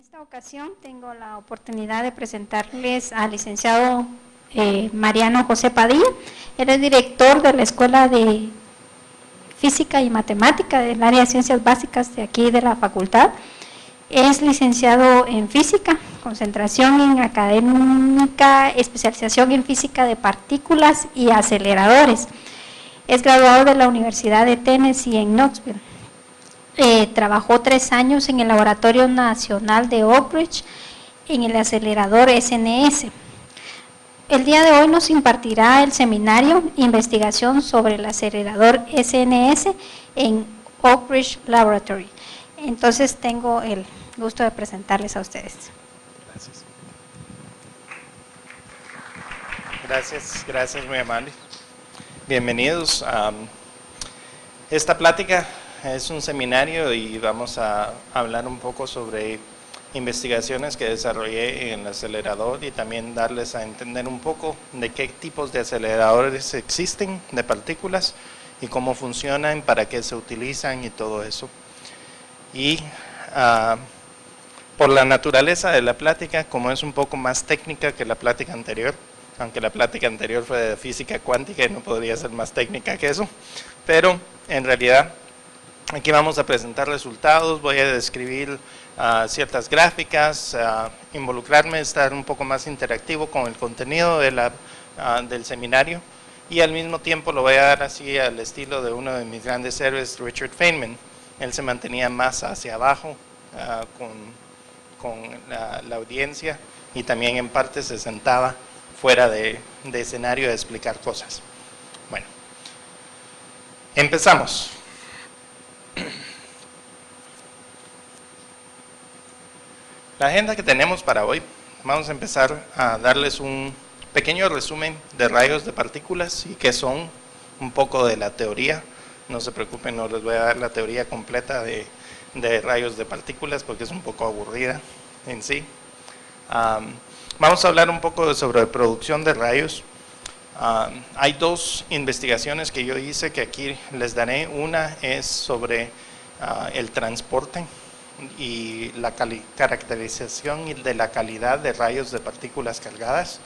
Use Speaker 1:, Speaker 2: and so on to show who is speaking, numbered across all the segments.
Speaker 1: esta ocasión tengo la oportunidad de presentarles al licenciado Mariano José Padilla. Él es director de la Escuela de Física y Matemática del área de Ciencias Básicas de aquí de la facultad. Es licenciado en Física, concentración en académica, especialización en Física de partículas y aceleradores. Es graduado de la Universidad de Tennessee en Knoxville. Trabajó 3 años en el Laboratorio Nacional de Oak Ridge en el acelerador SNS. El día de hoy nos impartirá el seminario Investigación sobre el acelerador SNS en Oak Ridge Laboratory. Entonces tengo el gusto de presentarles a ustedes.
Speaker 2: Gracias, muy amable. Bienvenidos a esta plática. Es un seminario y vamos a hablar un poco sobre investigaciones que desarrollé en el acelerador y también darles a entender un poco de qué tipos de aceleradores existen de partículas y cómo funcionan, para qué se utilizan y todo eso. Y por la naturaleza de la plática, como es un poco más técnica que la plática anterior, aunque la plática anterior fue de física cuántica y no podría ser más técnica que eso, pero en realidad aquí vamos a presentar resultados, voy a describir ciertas gráficas, involucrarme, estar un poco más interactivo con el contenido de del seminario, y al mismo tiempo lo voy a dar así al estilo de uno de mis grandes héroes, Richard Feynman. Él se mantenía más hacia abajo con la audiencia y también en parte se sentaba fuera de escenario a explicar cosas. Bueno, empezamos. La agenda que tenemos para hoy, vamos a empezar a darles un pequeño resumen de rayos de partículas y qué son, un poco de la teoría. No se preocupen, no les voy a dar la teoría completa de rayos de partículas porque es un poco aburrida en sí. Vamos a hablar un poco sobre producción de rayos. Hay 2 investigaciones que yo hice que aquí les daré. Una es sobre el transporte y la caracterización de la calidad de rayos de partículas cargadas,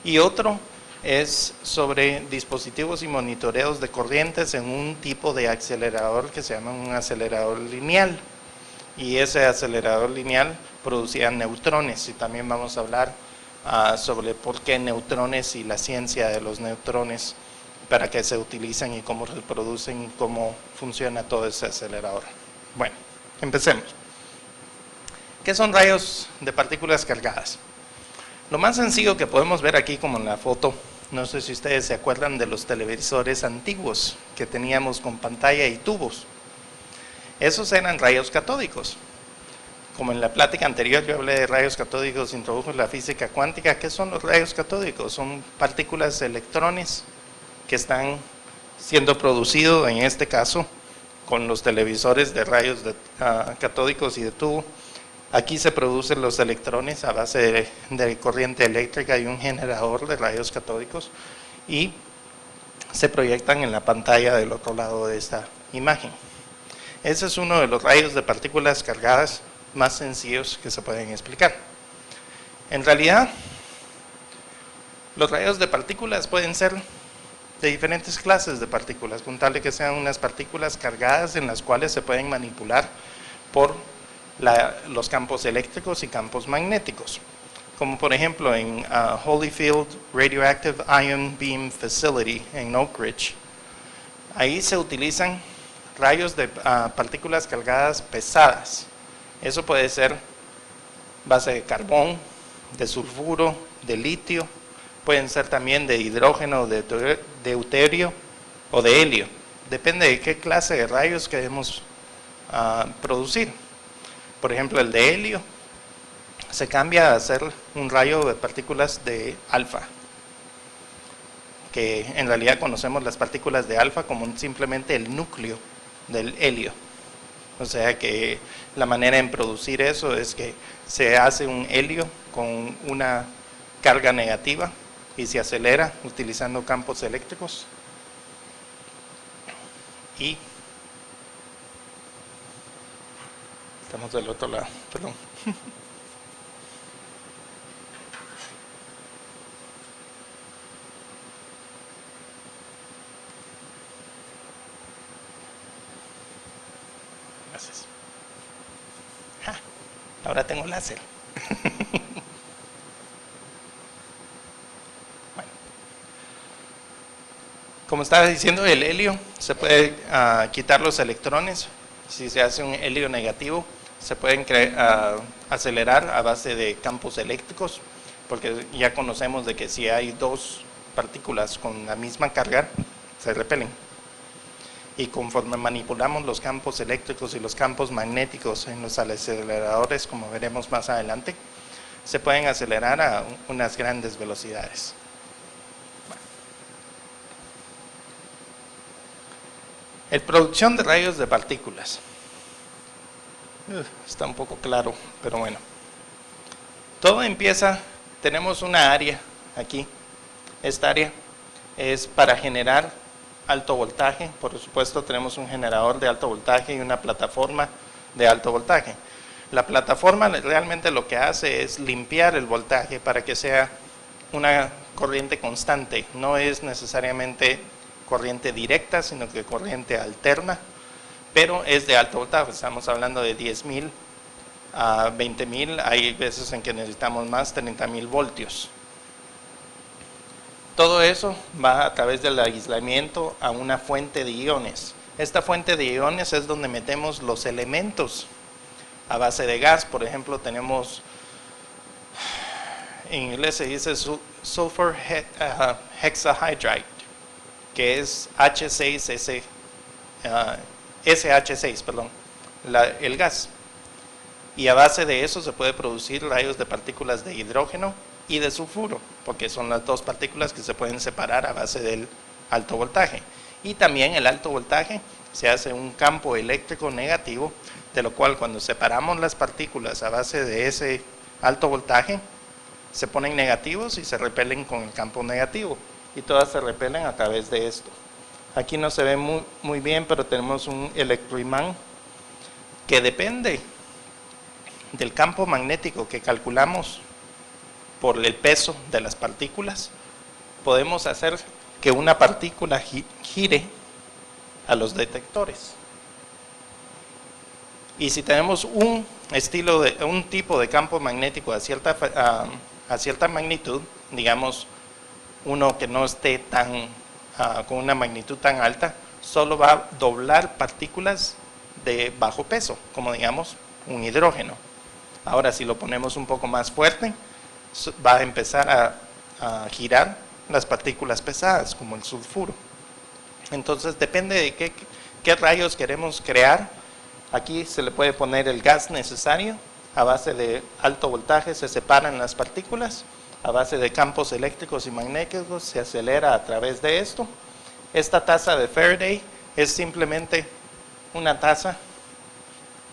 Speaker 2: y otro es sobre dispositivos y monitoreos de corrientes en un tipo de acelerador que se llama un acelerador lineal, y ese acelerador lineal producía neutrones, y también vamos a hablar sobre por qué neutrones y la ciencia de los neutrones, para qué se utilizan y cómo se producen y cómo funciona todo ese acelerador. Bueno, empecemos. ¿Qué son rayos de partículas cargadas? Lo más sencillo que podemos ver aquí, como en la foto, no sé si ustedes se acuerdan de los televisores antiguos que teníamos con pantalla y tubos. Esos eran rayos catódicos. Como en la plática anterior yo hablé de rayos catódicos, introdujo la física cuántica. ¿Qué son los rayos catódicos? Son partículas de electrones que están siendo producidos, en este caso, con los televisores de rayos catódicos y de tubo. Aquí se producen los electrones a base de corriente eléctrica y un generador de rayos catódicos, y se proyectan en la pantalla del otro lado de esta imagen. Ese es uno de los rayos de partículas cargadas más sencillos que se pueden explicar. En realidad, los rayos de partículas pueden ser de diferentes clases de partículas, con tal de que sean unas partículas cargadas en las cuales se pueden manipular por los campos eléctricos y campos magnéticos, como por ejemplo en Holyfield Radioactive Ion Beam Facility en Oak Ridge. Ahí se utilizan rayos de partículas cargadas pesadas. Eso puede ser base de carbón, de sulfuro, de litio, pueden ser también de hidrógeno, de deuterio o de helio. Depende de qué clase de rayos queremos producir. Por ejemplo, el de helio se cambia a ser un rayo de partículas de alfa, que en realidad conocemos las partículas de alfa como simplemente el núcleo del helio. O sea que la manera en producir eso es que se hace un helio con una carga negativa y se acelera utilizando campos eléctricos, y estamos del otro lado, perdón. Ahora tengo láser. Bueno. Como estaba diciendo, el helio, se puede quitar los electrones. Si se hace un helio negativo, se pueden acelerar a base de campos eléctricos, porque ya conocemos de que si hay dos partículas con la misma carga, se repelen. Y conforme manipulamos los campos eléctricos y los campos magnéticos en los aceleradores, como veremos más adelante, se pueden acelerar a unas grandes velocidades. La producción de rayos de partículas. Está un poco claro, pero bueno. Todo empieza, tenemos una área aquí. Esta área es para generar alto voltaje. Por supuesto, tenemos un generador de alto voltaje y una plataforma de alto voltaje. La plataforma realmente lo que hace es limpiar el voltaje para que sea una corriente constante. No es necesariamente corriente directa, sino que corriente alterna, pero es de alto voltaje. Estamos hablando de 10.000 a 20.000, hay veces en que necesitamos más, 30.000 voltios. Todo eso va a través del aislamiento a una fuente de iones. Esta fuente de iones es donde metemos los elementos a base de gas. Por ejemplo, tenemos, en inglés se dice sulfur hexahydride, que es H6S, SH6, perdón, el gas. Y a base de eso se puede producir rayos de partículas de hidrógeno y de sulfuro, porque son las dos partículas que se pueden separar a base del alto voltaje. Y también el alto voltaje se hace un campo eléctrico negativo, de lo cual cuando separamos las partículas a base de ese alto voltaje, se ponen negativos y se repelen con el campo negativo. Y todas se repelen a través de esto. Aquí no se ve muy bien, pero tenemos un electroimán que depende del campo magnético que calculamos por el peso de las partículas. Podemos hacer que una partícula gire a los detectores. Y si tenemos un tipo de campo magnético a cierta magnitud, digamos uno que no esté con una magnitud tan alta, solo va a doblar partículas de bajo peso, como digamos un hidrógeno. Ahora, si lo ponemos un poco más fuerte, va a empezar a girar las partículas pesadas, como el sulfuro. Entonces, depende de qué rayos queremos crear. Aquí se le puede poner el gas necesario. A base de alto voltaje se separan las partículas. A base de campos eléctricos y magnéticos se acelera a través de esto. Esta taza de Faraday es simplemente una taza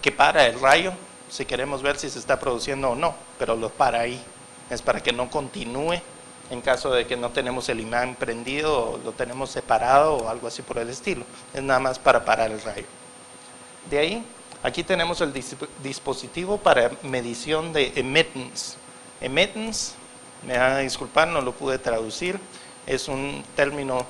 Speaker 2: que para el rayo, si queremos ver si se está produciendo o no, pero lo para ahí. Es para que no continúe en caso de que no tenemos el imán prendido o lo tenemos separado o algo así por el estilo. Es nada más para parar el rayo. De ahí, aquí tenemos el dispositivo para medición de emittance. Emittance, me van a disculpar, no lo pude traducir, es un término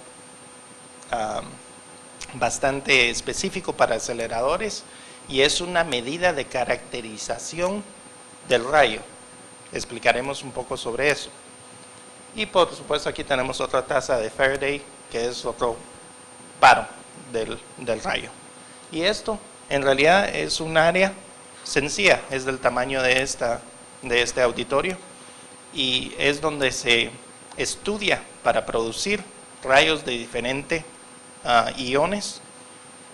Speaker 2: bastante específico para aceleradores y es una medida de caracterización del rayo. Explicaremos un poco sobre eso. Y por supuesto aquí tenemos otra taza de Faraday, que es otro paro del rayo. Y esto en realidad es un área sencilla, es del tamaño de este auditorio, y es donde se estudia para producir rayos de diferentes iones,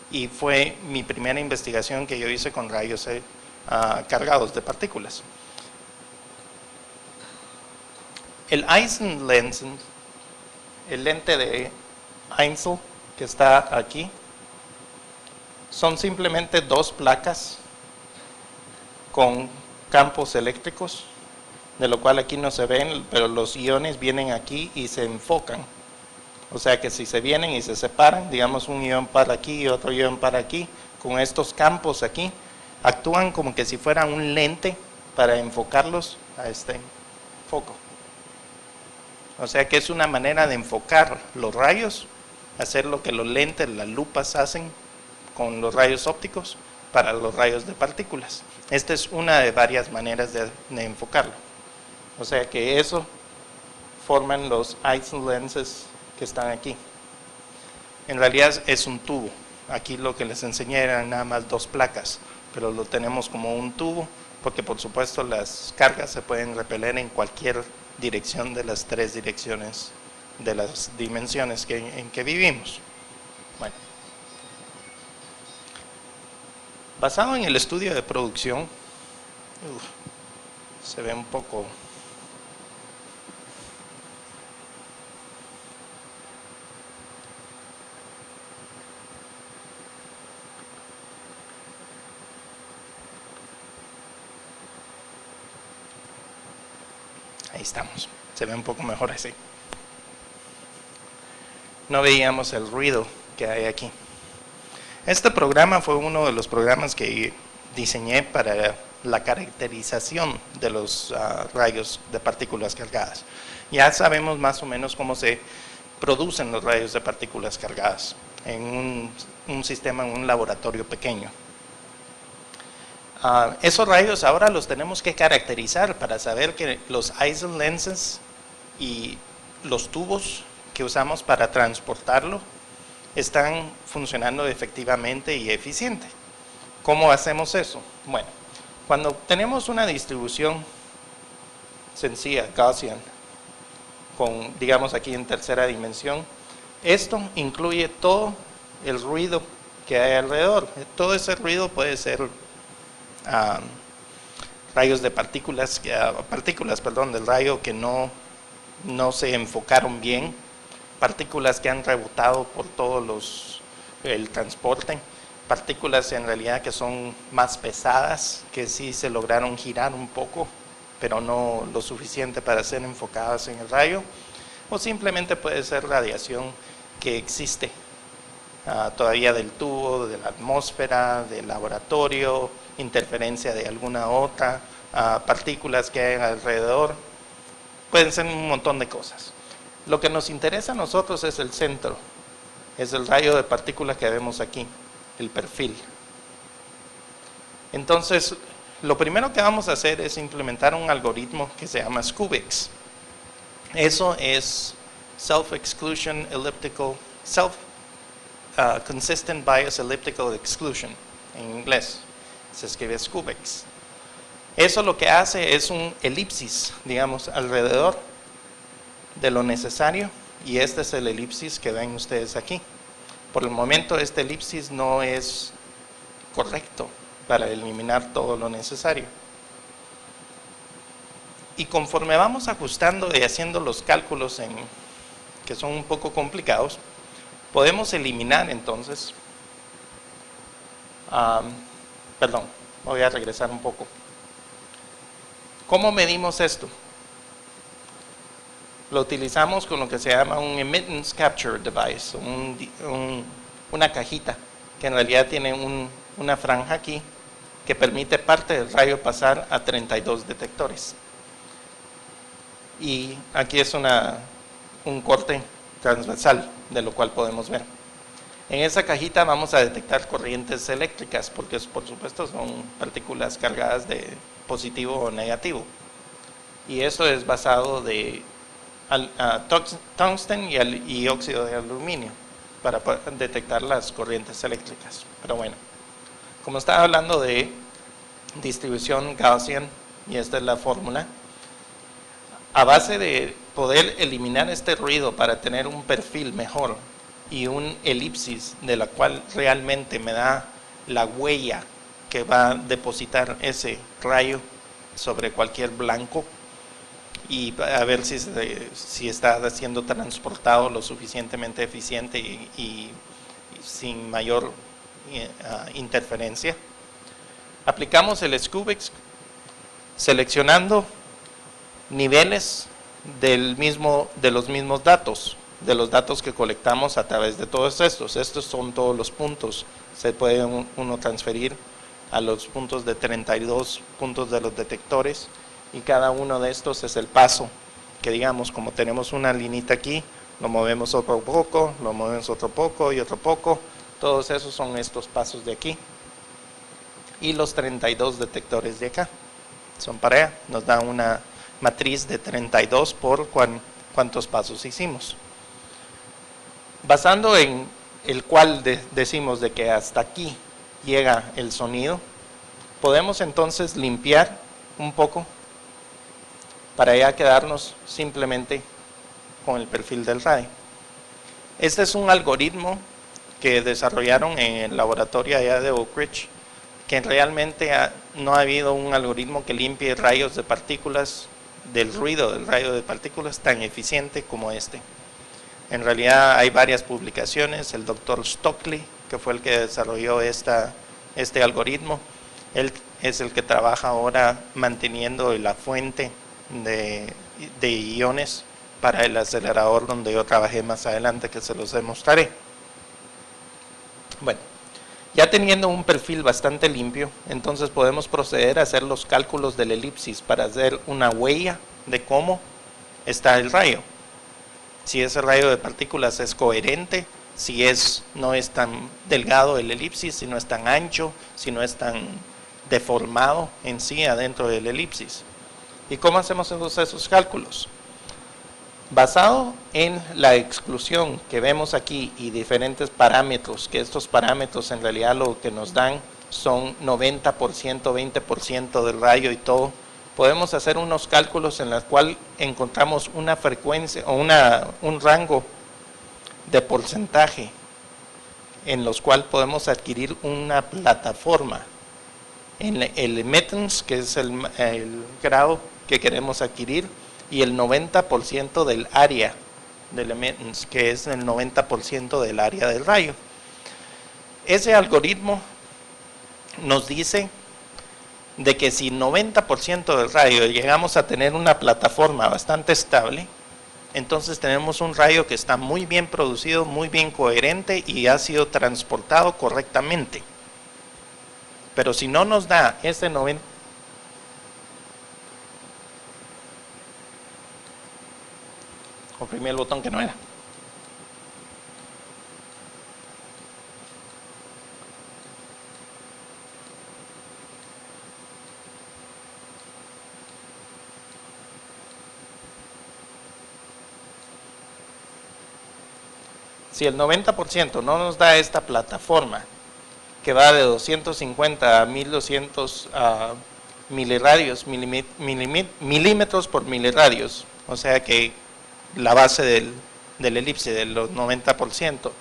Speaker 2: y fue mi primera investigación que yo hice con rayos cargados de partículas. El Einzel-Lensen, el lente de Einzel que está aquí, son simplemente dos placas con campos eléctricos, de lo cual aquí no se ven, pero los iones vienen aquí y se enfocan. O sea que si se vienen y se separan, digamos un ion para aquí y otro ion para aquí, con estos campos aquí, actúan como que si fueran un lente para enfocarlos a este foco. O sea que es una manera de enfocar los rayos, hacer lo que los lentes, las lupas hacen con los rayos ópticos, para los rayos de partículas. Esta es una de varias maneras de enfocarlo. O sea que eso forman los Eisen lenses que están aquí. En realidad es un tubo. Aquí lo que les enseñé eran nada más 2 placas, pero lo tenemos como un tubo, porque por supuesto las cargas se pueden repeler en cualquier dirección de las 3 direcciones de las dimensiones en que vivimos. Bueno. Basado en el estudio de producción, se ve un poco... Ahí estamos, se ve un poco mejor así. No veíamos el ruido que hay aquí. Este programa fue uno de los programas que diseñé para la caracterización de los rayos de partículas cargadas. Ya sabemos más o menos cómo se producen los rayos de partículas cargadas en un sistema, en un laboratorio pequeño. Esos rayos ahora los tenemos que caracterizar para saber que los Eisen lenses y los tubos que usamos para transportarlo están funcionando efectivamente y eficiente. ¿Cómo hacemos eso? Bueno, cuando tenemos una distribución sencilla, Gaussian, con, digamos aquí en tercera dimensión, esto incluye todo el ruido que hay alrededor. Todo ese ruido puede ser rayos de partículas del rayo que no se enfocaron bien, partículas que han rebotado por todos el transporte, partículas en realidad que son más pesadas, que sí se lograron girar un poco, pero no lo suficiente para ser enfocadas en el rayo, o simplemente puede ser radiación que existe todavía del tubo, de la atmósfera, del laboratorio, interferencia de alguna otra, partículas que hay alrededor, pueden ser un montón de cosas. Lo que nos interesa a nosotros es el centro, es el rayo de partículas que vemos aquí, el perfil. Entonces, lo primero que vamos a hacer es implementar un algoritmo que se llama SCUBIX. Eso es Self-Exclusion Elliptical, Consistent Bias Elliptical Exclusion, en inglés. Se escribe SCUBIX. Eso lo que hace es un elipsis, digamos, alrededor de lo necesario, y este es el elipsis que ven ustedes aquí. Por el momento este elipsis no es correcto para eliminar todo lo necesario. Y conforme vamos ajustando y haciendo los cálculos que son un poco complicados, podemos eliminar entonces, perdón, voy a regresar un poco. ¿Cómo medimos esto? Lo utilizamos con lo que se llama un Emittance Capture Device, una cajita que en realidad tiene una franja aquí que permite parte del rayo pasar a 32 detectores. Y aquí es un corte transversal, de lo cual podemos ver. En esa cajita vamos a detectar corrientes eléctricas, porque por supuesto son partículas cargadas de positivo o negativo. Y eso es basado de tungsten y óxido de aluminio para detectar las corrientes eléctricas. Pero bueno, como estaba hablando de distribución Gaussian, y esta es la fórmula, a base de poder eliminar este ruido para tener un perfil mejor y un elipsis de la cual realmente me da la huella que va a depositar ese rayo sobre cualquier blanco, y a ver si está siendo transportado lo suficientemente eficiente y sin mayor interferencia. Aplicamos el SCUBIX seleccionando niveles de los mismos datos, de los datos que colectamos a través de todos estos. Estos son todos los puntos. Se puede uno transferir a los puntos de 32 puntos de los detectores, y cada uno de estos es el paso que, digamos, como tenemos una linita aquí, lo movemos otro poco, lo movemos otro poco y otro poco. Todos esos son estos pasos de aquí. y los 32 detectores de acá. Son para allá, nos da una matriz de 32 por cuántos pasos hicimos. Basando en el cual decimos de que hasta aquí llega el sonido, podemos entonces limpiar un poco para ya quedarnos simplemente con el perfil del radio. Este es un algoritmo que desarrollaron en el laboratorio allá de Oak Ridge, que realmente no ha habido un algoritmo que limpie rayos de partículas, del ruido del rayo de partículas tan eficiente como este. En realidad hay varias publicaciones. El doctor Stockley, que fue el que desarrolló este algoritmo, él es el que trabaja ahora manteniendo la fuente de iones para el acelerador donde yo trabajé más adelante, que se los demostraré. Bueno, ya teniendo un perfil bastante limpio, entonces podemos proceder a hacer los cálculos del elipsis para hacer una huella de cómo está el rayo. Si ese rayo de partículas es coherente, si no es tan delgado el elipsis, si no es tan ancho, si no es tan deformado en sí adentro del elipsis. ¿Y cómo hacemos esos cálculos? Basado en la exclusión que vemos aquí y diferentes parámetros, que estos parámetros en realidad lo que nos dan son 90%, 20% del rayo y todo, podemos hacer unos cálculos en los cuales encontramos una frecuencia o un rango de porcentaje en los cuales podemos adquirir una plataforma en el emittance, que es el grado que queremos adquirir, y el 90% del área del emittance, que es el 90% del área del rayo. Ese algoritmo nos dice de que si 90% del rayo llegamos a tener una plataforma bastante estable, entonces tenemos un rayo que está muy bien producido, muy bien coherente y ha sido transportado correctamente. Pero si no nos da ese 90%, oprimí el botón que no era. Si el 90% no nos da esta plataforma, que va de 250 a 1200 miliradios, milímetros por miliradios, o sea que la base del elipse de los 90%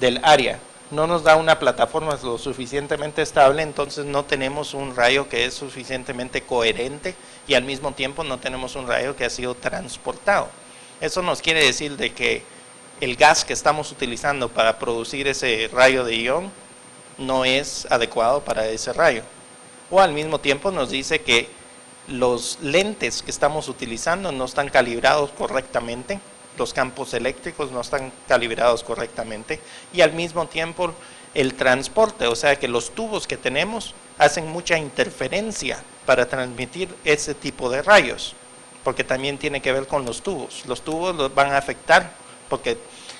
Speaker 2: del área no nos da una plataforma lo suficientemente estable, entonces no tenemos un rayo que es suficientemente coherente y al mismo tiempo no tenemos un rayo que ha sido transportado. Eso nos quiere decir de que el gas que estamos utilizando para producir ese rayo de ion no es adecuado para ese rayo. O al mismo tiempo nos dice que los lentes que estamos utilizando no están calibrados correctamente, los campos eléctricos no están calibrados correctamente y al mismo tiempo el transporte, o sea que los tubos que tenemos hacen mucha interferencia para transmitir ese tipo de rayos, porque también tiene que ver con los tubos los van a afectar porque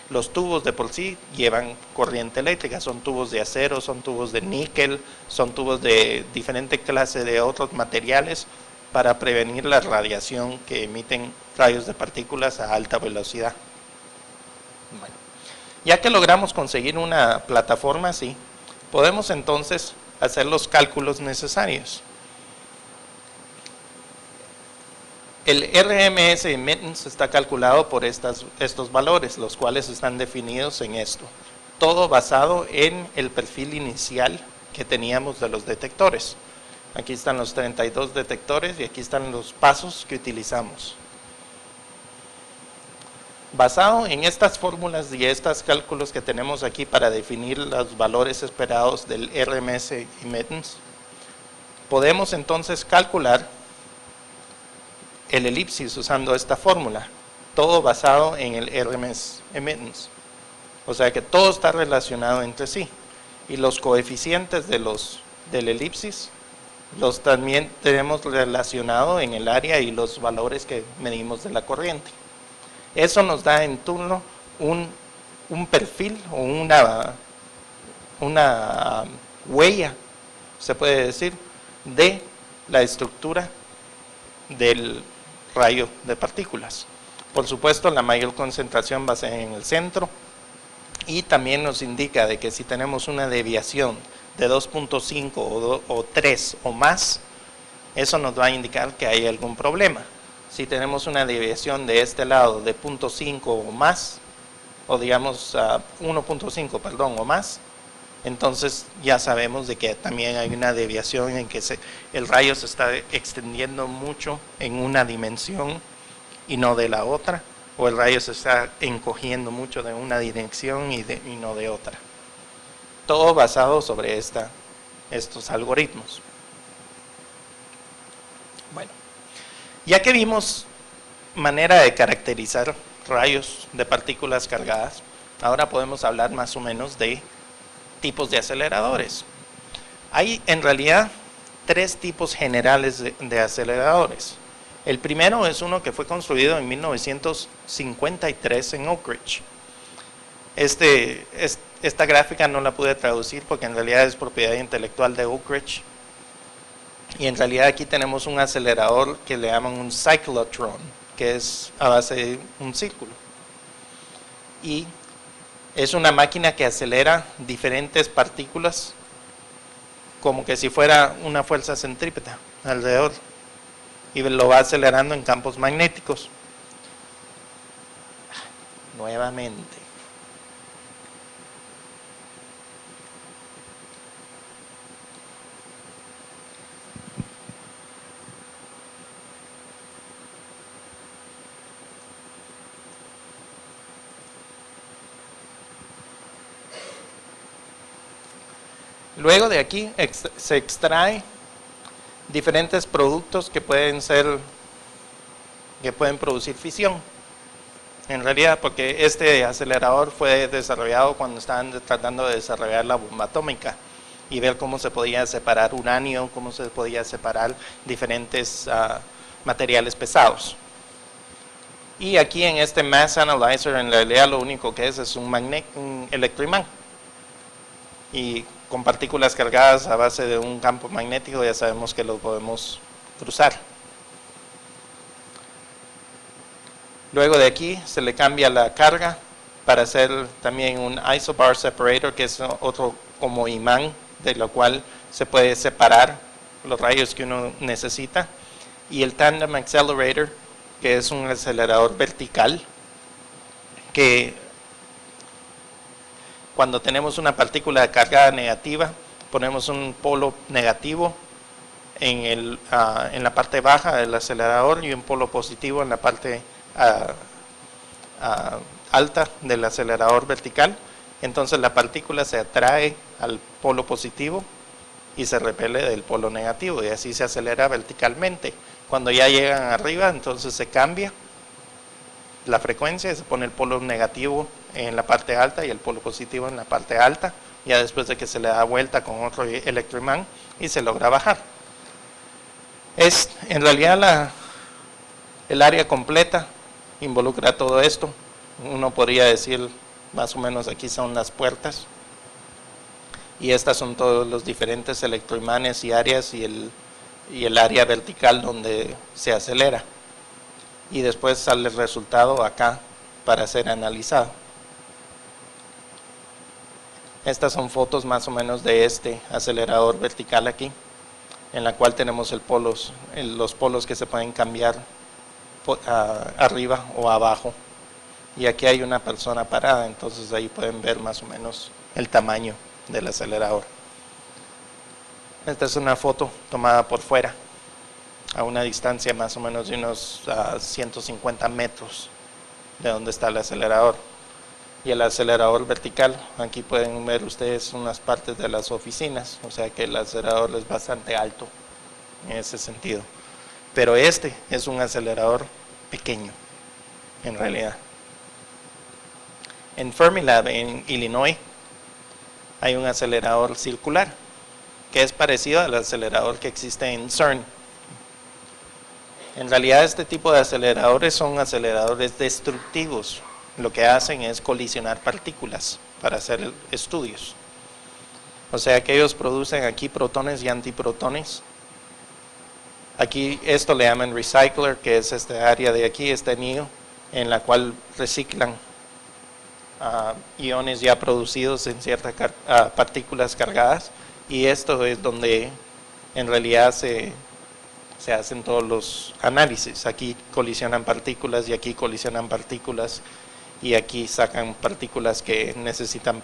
Speaker 2: los tubos de por sí llevan corriente eléctrica, son tubos de acero, son tubos de níquel, son tubos de diferente clase de otros materiales para prevenir la radiación que emiten rayos de partículas a alta velocidad. Bueno, ya que logramos conseguir una plataforma así, podemos entonces hacer los cálculos necesarios. El RMS emittance está calculado por estos valores, los cuales están definidos en esto. Todo basado en el perfil inicial que teníamos de los detectores. Aquí están los 32 detectores y aquí están los pasos que utilizamos. Basado en estas fórmulas y estos cálculos que tenemos aquí para definir los valores esperados del RMS emittance, podemos entonces calcular el elipsis usando esta fórmula, todo basado en el RMS emittance. O sea que todo está relacionado entre sí. Y los coeficientes del elipsis los también tenemos relacionado en el área y los valores que medimos de la corriente. Eso nos da en turno un perfil o una huella se puede decir, de la estructura del rayo de partículas. Por supuesto, la mayor concentración va a ser en el centro, y también nos indica de que si tenemos una desviación de 2.5 o 3 o más, eso nos va a indicar que hay algún problema. Si tenemos una desviación de este lado de 0.5 o más, o digamos 1.5, perdón, o más, entonces ya sabemos de que también hay una desviación en que el rayo se está extendiendo mucho en una dimensión y no de la otra, o el rayo se está encogiendo mucho de una dirección y no de otra. Todo basado sobre estos algoritmos. Bueno, ya que vimos manera de caracterizar rayos de partículas cargadas, ahora podemos hablar más o menos de tipos de aceleradores. Hay en realidad 3 tipos generales de aceleradores. El primero es uno que fue construido en 1953 en Oak Ridge. Esta gráfica no la pude traducir porque en realidad es propiedad intelectual de Oak Ridge. Y en realidad aquí tenemos un acelerador que le llaman un cyclotron, que es a base de un círculo. Y es una máquina que acelera diferentes partículas como que si fuera una fuerza centrípeta alrededor, y lo va acelerando en campos magnéticos. Nuevamente. Luego de aquí se extrae diferentes productos que pueden producir fisión. En realidad, porque este acelerador fue desarrollado cuando estaban tratando de desarrollar la bomba atómica y ver cómo se podía separar uranio, cómo se podía separar diferentes materiales pesados. Y aquí en este Mass Analyzer, en realidad lo único que es un electroimán. Y con partículas cargadas a base de un campo magnético ya sabemos que lo podemos cruzar. Luego de aquí se le cambia la carga para hacer también un isobar separator, que es otro como imán, de lo cual se puede separar los rayos que uno necesita. Y el tandem accelerator, que es un acelerador vertical, que cuando tenemos una partícula cargada negativa, ponemos un polo negativo en la parte baja del acelerador y un polo positivo en la parte alta del acelerador vertical. Entonces la partícula se atrae al polo positivo y se repele del polo negativo, y así se acelera verticalmente. Cuando ya llegan arriba, entonces se cambia la frecuencia, se pone el polo negativo en la parte alta y el polo positivo en la parte alta, ya después de que se le da vuelta con otro electroimán y se logra bajar. Es en realidad el área completa involucra todo esto. Uno podría decir más o menos aquí son las puertas, y estas son todos los diferentes electroimanes y áreas, y el área vertical donde se acelera, y después sale el resultado acá para ser analizado. Estas son fotos más o menos de este acelerador vertical aquí, en la cual tenemos los polos que se pueden cambiar arriba o abajo, y aquí hay una persona parada, entonces ahí pueden ver más o menos el tamaño del acelerador. Esta es una foto tomada por fuera, a una distancia más o menos de unos 150 metros de donde está el acelerador. Y el acelerador vertical, aquí pueden ver ustedes unas partes de las oficinas, o sea que el acelerador es bastante alto en ese sentido. Pero este es un acelerador pequeño, en realidad. En Fermilab, en Illinois, hay un acelerador circular, que es parecido al acelerador que existe en CERN. En realidad este tipo de aceleradores son aceleradores destructivos. Lo que hacen es colisionar partículas para hacer estudios. O sea que ellos producen aquí protones y antiprotones. Aquí esto le llaman recycler, que es esta área de aquí, este anillo, en la cual reciclan iones ya producidos en ciertas partículas cargadas. Y esto es donde en realidad se hacen todos los análisis. Aquí colisionan partículas y aquí colisionan partículas y aquí sacan partículas que necesitan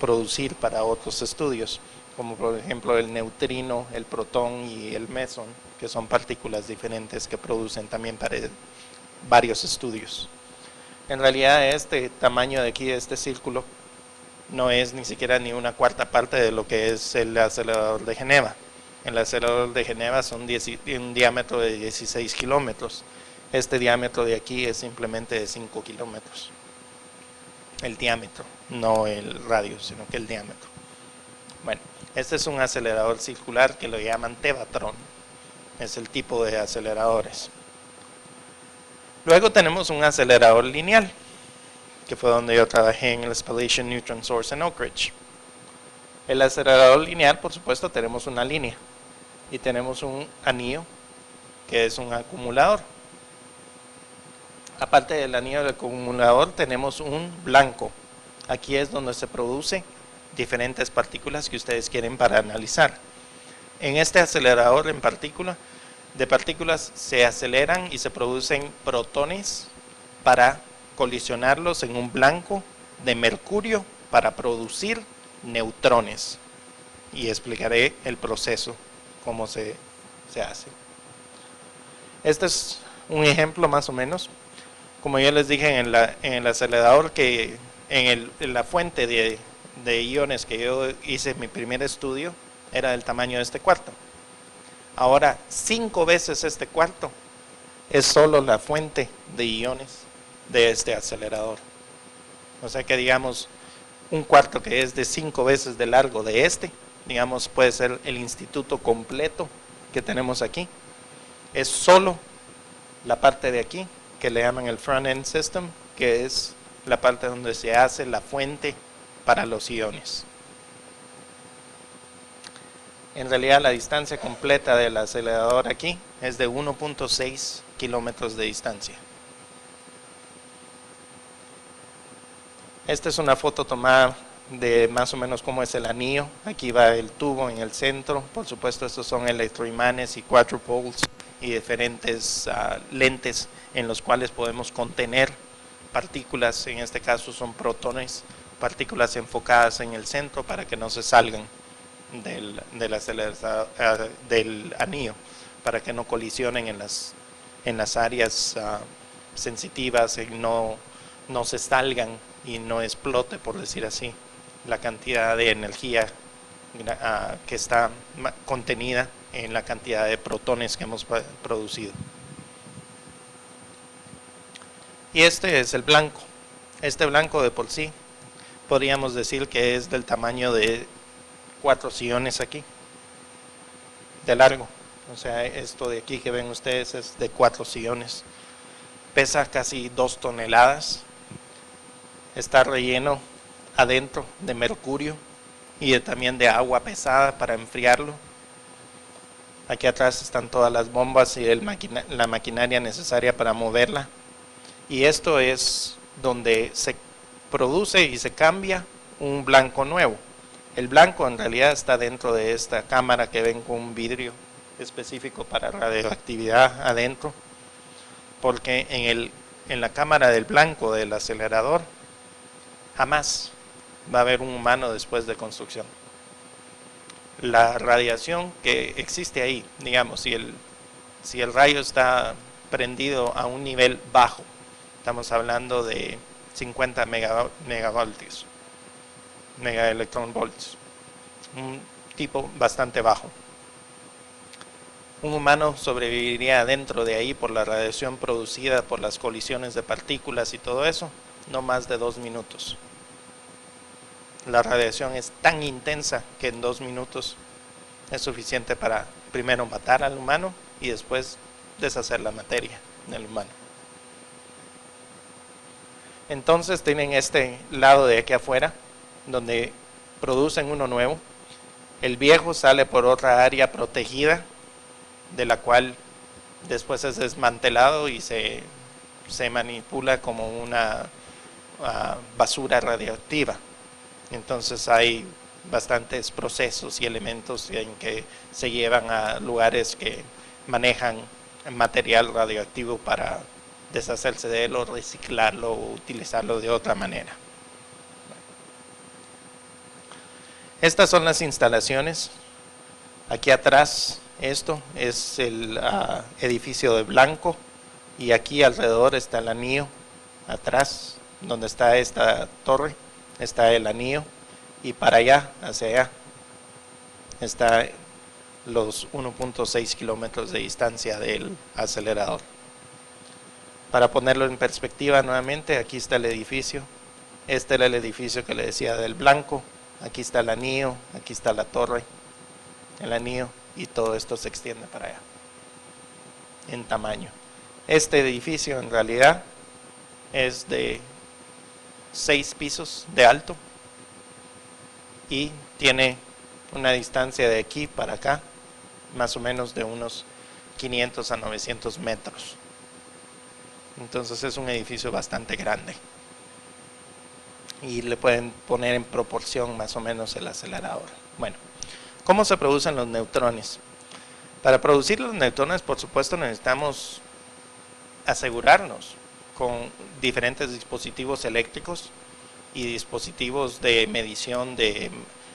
Speaker 2: producir para otros estudios, como por ejemplo el neutrino, el protón y el mesón, que son partículas diferentes que producen también para varios estudios. En realidad este tamaño de aquí, este círculo, no es ni siquiera ni una cuarta parte de lo que es el acelerador de Geneva. El acelerador de Geneva son un diámetro de 16 kilómetros. Este diámetro de aquí es simplemente de 5 kilómetros. El diámetro, no el radio, sino que el diámetro. Bueno, este es un acelerador circular que lo llaman Tevatron. Es el tipo de aceleradores. Luego tenemos un acelerador lineal, que fue donde yo trabajé en el Spallation Neutron Source en Oak Ridge. El acelerador lineal, por supuesto, tenemos una línea y tenemos un anillo que es un acumulador. Aparte del anillo del acumulador tenemos un blanco. Aquí es donde se producen diferentes partículas que ustedes quieren para analizar. En este acelerador en de partículas se aceleran y se producen protones para colisionarlos en un blanco de mercurio para producir neutrones. Y explicaré el proceso, cómo se hace. Este es un ejemplo más o menos. Como yo les dije en el acelerador, que en la fuente de iones que yo hice mi primer estudio era del tamaño de este cuarto. Ahora 5 veces este cuarto es solo la fuente de iones de este acelerador. O sea que digamos un cuarto que es de 5 veces de largo de digamos puede ser el instituto completo que tenemos aquí. Es solo la parte de aquí, que le llaman el front-end system, que es la parte donde se hace la fuente para los iones. En realidad la distancia completa del acelerador aquí es de 1.6 kilómetros de distancia. Esta es una foto tomada de más o menos cómo es el anillo. Aquí va el tubo en el centro. Por supuesto, estos son electroimanes y quadrupoles y diferentes lentes en los cuales podemos contener partículas. En este caso son protones, partículas enfocadas en el centro para que no se salgan del anillo, para que no colisionen en las áreas sensitivas y no se salgan y no explote, por decir así, la cantidad de energía que está contenida en la cantidad de protones que hemos producido. Y este es el blanco. Este blanco de por sí podríamos decir que es del tamaño de 4 sillones aquí, de largo. O sea, esto de aquí que ven ustedes es de 4 sillones. Pesa casi 2 toneladas. Está relleno adentro de mercurio y también de agua pesada para enfriarlo. Aquí atrás están todas las bombas y la maquinaria necesaria para moverla. Y esto es donde se produce y se cambia un blanco nuevo. El blanco en realidad está dentro de esta cámara que ven con un vidrio específico para radioactividad adentro, porque en la cámara del blanco del acelerador jamás va a haber un humano después de construcción. La radiación que existe ahí, digamos, si el rayo está prendido a un nivel bajo, estamos hablando de 50 megavoltios, megaelectronvolts, un tipo bastante bajo. Un humano sobreviviría dentro de ahí por la radiación producida por las colisiones de partículas y todo eso, no más de 2 minutos. La radiación es tan intensa que en 2 minutos es suficiente para primero matar al humano y después deshacer la materia del humano. Entonces tienen este lado de aquí afuera donde producen uno nuevo El viejo sale por otra área protegida, de la cual después es desmantelado y se manipula como una basura radioactiva. Entonces hay bastantes procesos y elementos en que se llevan a lugares que manejan material radioactivo para deshacerse de él o reciclarlo o utilizarlo de otra manera. Estas son las instalaciones. Aquí atrás, esto es el edificio de blanco, y aquí alrededor está el anillo. Atrás, donde está esta torre, está el anillo, y para allá, hacia allá, está los 1.6 kilómetros de distancia del acelerador. Para ponerlo en perspectiva nuevamente, aquí está el edificio. Este era el edificio que le decía del blanco. Aquí está el anillo, aquí está la torre, el anillo, y todo esto se extiende para allá en tamaño. Este edificio en realidad es de 6 pisos de alto y tiene una distancia de aquí para acá más o menos de unos 500 a 900 metros. Entonces es un edificio bastante grande y le pueden poner en proporción más o menos el acelerador. Bueno, ¿cómo se producen los neutrones? Para producir los neutrones, por supuesto, necesitamos asegurarnos con diferentes dispositivos eléctricos y dispositivos de medición de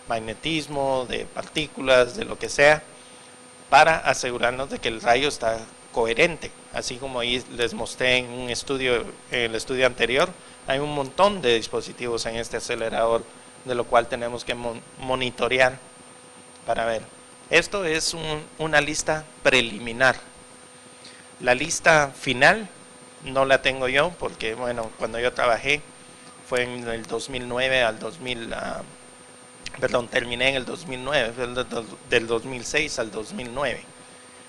Speaker 2: magnetismo, de partículas, de lo que sea, para asegurarnos de que el rayo está coherente. Así como ahí les mostré en un estudio, en el estudio anterior, hay un montón de dispositivos en este acelerador, de lo cual tenemos que monitorear para ver. Esto es una lista preliminar. La lista final no la tengo yo porque, bueno, cuando yo trabajé fue en el 2009 al 2000, terminé en el 2009, del 2006 al 2009.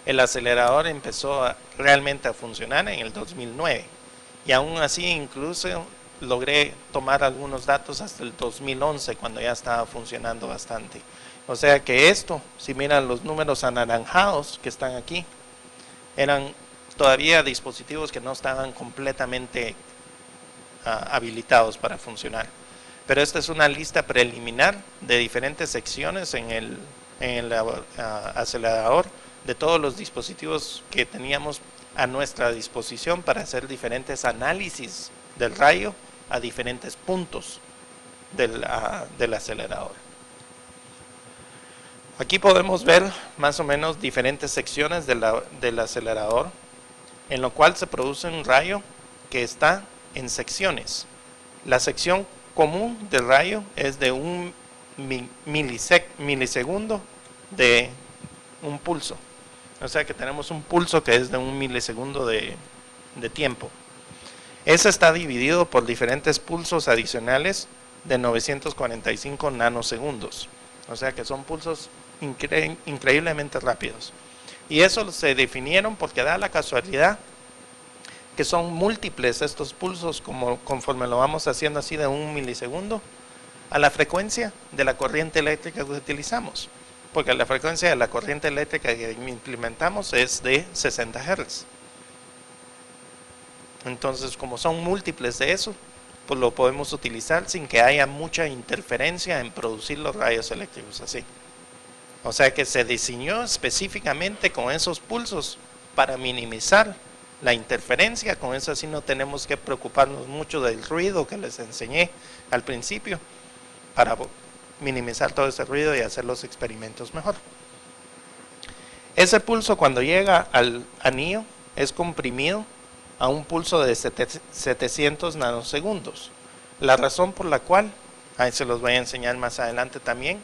Speaker 2: El acelerador empezó realmente a funcionar en el 2009 y aún así incluso logré tomar algunos datos hasta el 2011 cuando ya estaba funcionando bastante. O sea que esto, si miran los números anaranjados que están aquí, eran todavía dispositivos que no estaban completamente habilitados para funcionar. Pero esta es una lista preliminar de diferentes secciones en el acelerador, de todos los dispositivos que teníamos a nuestra disposición para hacer diferentes análisis del rayo a diferentes puntos del acelerador. Aquí podemos ver más o menos diferentes secciones del acelerador, en lo cual se produce un rayo que está en secciones. La sección común del rayo es de un milisegundo de un pulso. O sea que tenemos un pulso que es de 1 milisegundo de tiempo. Ese está dividido por diferentes pulsos adicionales de 945 nanosegundos. O sea que son pulsos increíblemente rápidos. Y eso se definieron porque da la casualidad que son múltiples estos pulsos, conforme lo vamos haciendo así de 1 milisegundo, a la frecuencia de la corriente eléctrica que utilizamos. Porque la frecuencia de la corriente eléctrica que implementamos es de 60 Hz. Entonces, como son múltiples de eso, pues lo podemos utilizar sin que haya mucha interferencia en producir los rayos eléctricos así. O sea que se diseñó específicamente con esos pulsos para minimizar la interferencia. Con eso así no tenemos que preocuparnos mucho del ruido que les enseñé al principio, para minimizar todo ese ruido y hacer los experimentos mejor. Ese pulso, cuando llega al anillo, es comprimido a un pulso de 700 nanosegundos. La razón por la cual, ahí se los voy a enseñar más adelante también,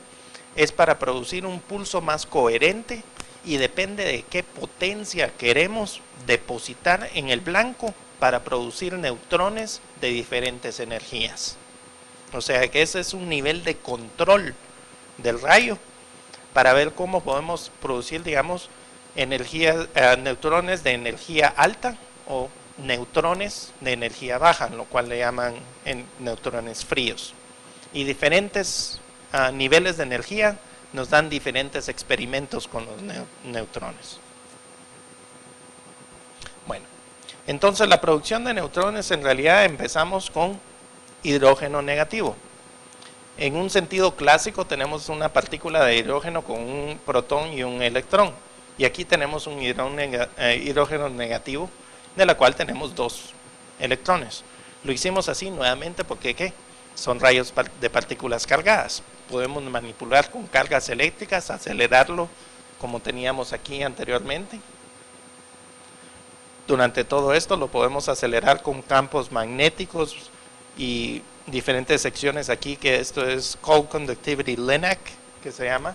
Speaker 2: es para producir un pulso más coherente y depende de qué potencia queremos depositar en el blanco para producir neutrones de diferentes energías. O sea que ese es un nivel de control del rayo para ver cómo podemos producir, digamos, neutrones de energía alta o neutrones de energía baja, lo cual le llaman neutrones fríos. Y diferentes niveles de energía nos dan diferentes experimentos con los neutrones. Bueno, entonces la producción de neutrones en realidad empezamos con hidrógeno negativo. En un sentido clásico tenemos una partícula de hidrógeno con un protón y un electrón. Y aquí tenemos un hidrógeno negativo, de la cual tenemos 2 electrones. Lo hicimos así nuevamente porque ¿qué? Son rayos de partículas cargadas. Podemos manipular con cargas eléctricas, acelerarlo como teníamos aquí anteriormente. Durante todo esto lo podemos acelerar con campos magnéticos y diferentes secciones aquí, que esto es Cold Conductivity LINAC, que se llama,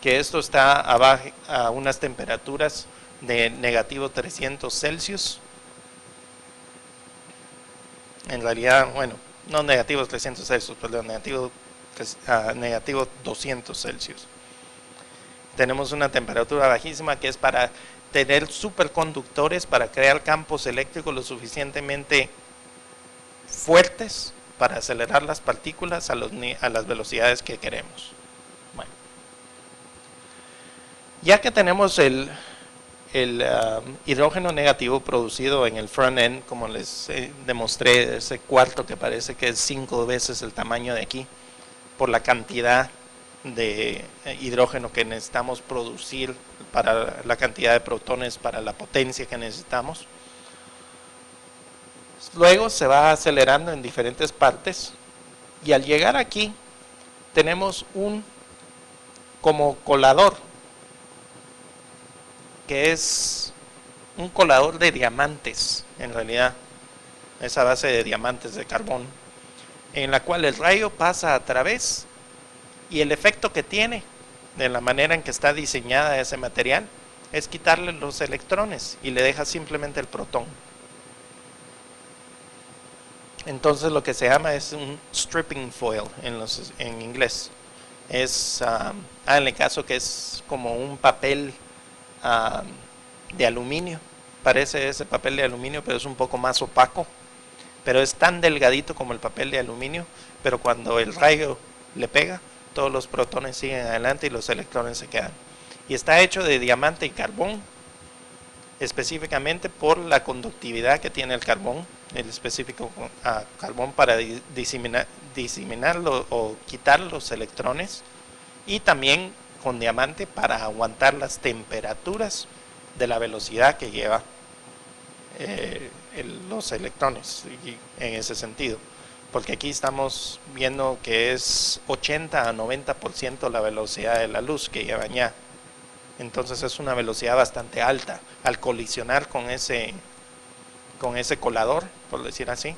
Speaker 2: que esto está a unas temperaturas de negativo 300 Celsius. En realidad, bueno, no negativos 300 Celsius, perdón, negativo 200 Celsius. Tenemos una temperatura bajísima que es para tener superconductores, para crear campos eléctricos lo suficientemente fuertes para acelerar las partículas a las velocidades que queremos. Bueno, ya que tenemos el hidrógeno negativo producido en el front end, como les demostré, ese cuarto que parece que es 5 veces el tamaño de aquí, por la cantidad de hidrógeno que necesitamos producir para la cantidad de protones, para la potencia que necesitamos. Luego se va acelerando en diferentes partes y al llegar aquí tenemos un como colador, que es un colador de diamantes, en realidad, esa base de diamantes de carbón, en la cual el rayo pasa a través y el efecto que tiene, de la manera en que está diseñada ese material, es quitarle los electrones y le deja simplemente el protón. Entonces lo que se llama es un stripping foil en inglés. Es, háganle caso que es como un papel de aluminio, parece ese papel de aluminio, pero es un poco más opaco, pero es tan delgadito como el papel de aluminio, pero cuando el rayo le pega, todos los protones siguen adelante y los electrones se quedan. Y está hecho de diamante y carbón, específicamente por la conductividad que tiene el carbón, el específico carbón para diseminarlo o quitar los electrones, y también con diamante para aguantar las temperaturas de la velocidad que lleva los electrones en ese sentido, porque aquí estamos viendo que es 80 a 90% la velocidad de la luz que llevan ya. Entonces es una velocidad bastante alta. Al colisionar con ese colador, por decir así,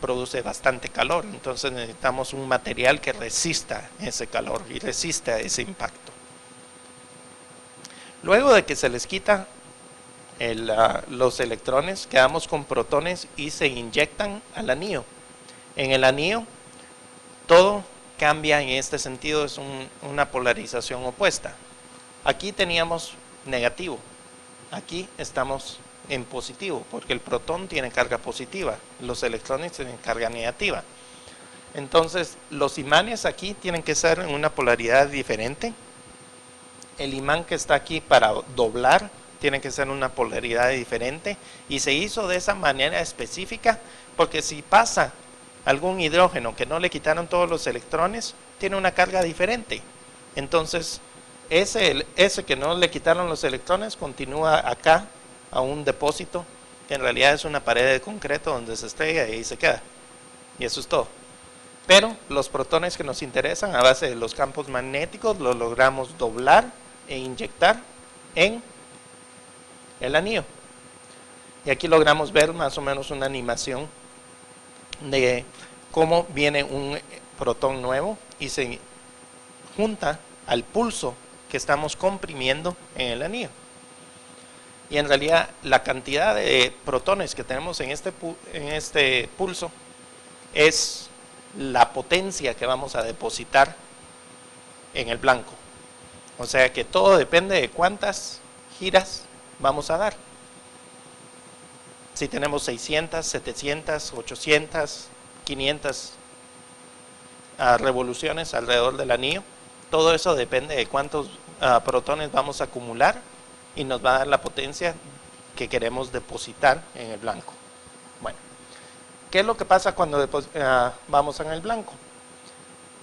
Speaker 2: produce bastante calor. Entonces necesitamos un material que resista ese calor y resista ese impacto. Luego de que se les quita los electrones, quedamos con protones y se inyectan al anillo. En el anillo todo cambia en este sentido, es una polarización opuesta. Aquí teníamos negativo, aquí estamos en positivo, porque el protón tiene carga positiva, los electrones tienen carga negativa. Entonces los imanes aquí tienen que ser en una polaridad diferente. El imán que está aquí para doblar tiene que ser una polaridad diferente, y se hizo de esa manera específica porque si pasa algún hidrógeno que no le quitaron todos los electrones, tiene una carga diferente. Entonces ese que no le quitaron los electrones continúa acá a un depósito que en realidad es una pared de concreto donde se estrella y ahí se queda, y eso es todo. Pero los protones que nos interesan a base de los campos magnéticos los logramos doblar e inyectar en el anillo, y aquí logramos ver más o menos una animación de cómo viene un protón nuevo y se junta al pulso que estamos comprimiendo en el anillo. Y en realidad la cantidad de protones que tenemos en este pulso es la potencia que vamos a depositar en el blanco. O sea que todo depende de cuántas giras vamos a dar. Si tenemos 600, 700, 800, 500 revoluciones alrededor del anillo, Todo eso depende de cuántos protones vamos a acumular y nos va a dar la potencia que queremos depositar en el blanco. Bueno, ¿qué es lo que pasa cuando vamos en el blanco?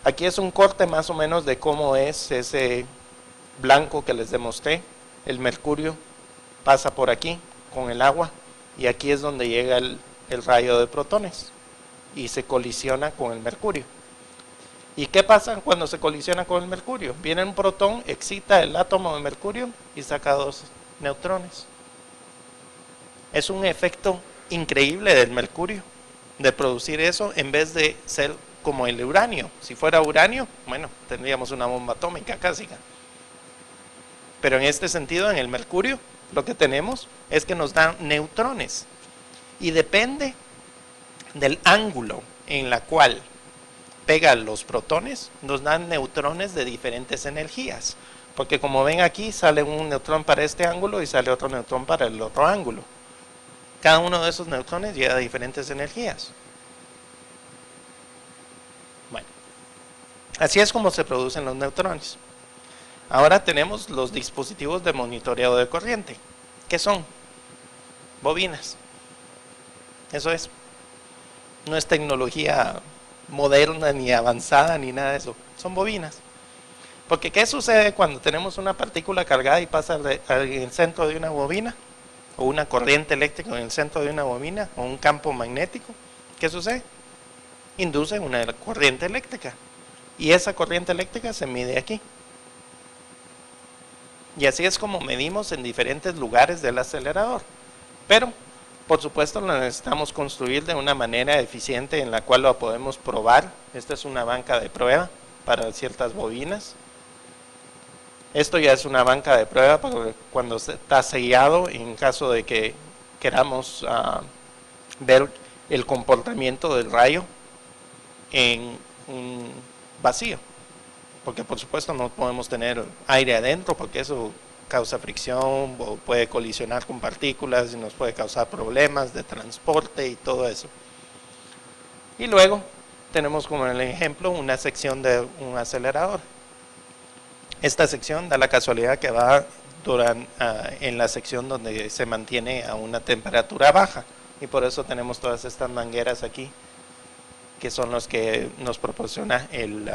Speaker 2: Aquí es un corte más o menos de cómo es ese blanco que les demostré. El mercurio pasa por aquí con el agua y aquí es donde llega el rayo de protones y se colisiona con el mercurio. ¿Y qué pasa cuando se colisiona con el mercurio? Viene un protón, excita el átomo de mercurio y saca 2 neutrones. Es un efecto increíble del mercurio, de producir eso en vez de ser como el uranio. Si fuera uranio, bueno, tendríamos una bomba atómica casi. Pero en este sentido, en el mercurio, lo que tenemos es que nos dan neutrones. Y depende del ángulo en la cual pegan los protones, nos dan neutrones de diferentes energías. Porque como ven aquí, sale un neutrón para este ángulo y sale otro neutrón para el otro ángulo. Cada uno de esos neutrones lleva diferentes energías. Bueno, así es como se producen los neutrones. Ahora tenemos los dispositivos de monitoreo de corriente. ¿Qué son? Bobinas. Eso es. No es tecnología moderna, ni avanzada, ni nada de eso. Son bobinas. Porque ¿qué sucede cuando tenemos una partícula cargada y pasa en el centro de una bobina? O una corriente eléctrica en el centro de una bobina, o un campo magnético. ¿Qué sucede? Induce una corriente eléctrica. Y esa corriente eléctrica se mide aquí. Y así es como medimos en diferentes lugares del acelerador. Pero, por supuesto, lo necesitamos construir de una manera eficiente en la cual lo podemos probar. Esta es una banca de prueba para ciertas bobinas. Esto ya es una banca de prueba para cuando está sellado, en caso de que queramos ver el comportamiento del rayo en un vacío. Porque por supuesto no podemos tener aire adentro porque eso causa fricción o puede colisionar con partículas y nos puede causar problemas de transporte y todo eso. Y luego tenemos como el ejemplo una sección de un acelerador. Esta sección da la casualidad que va en la sección donde se mantiene a una temperatura baja y por eso tenemos todas estas mangueras aquí que son los que nos proporciona el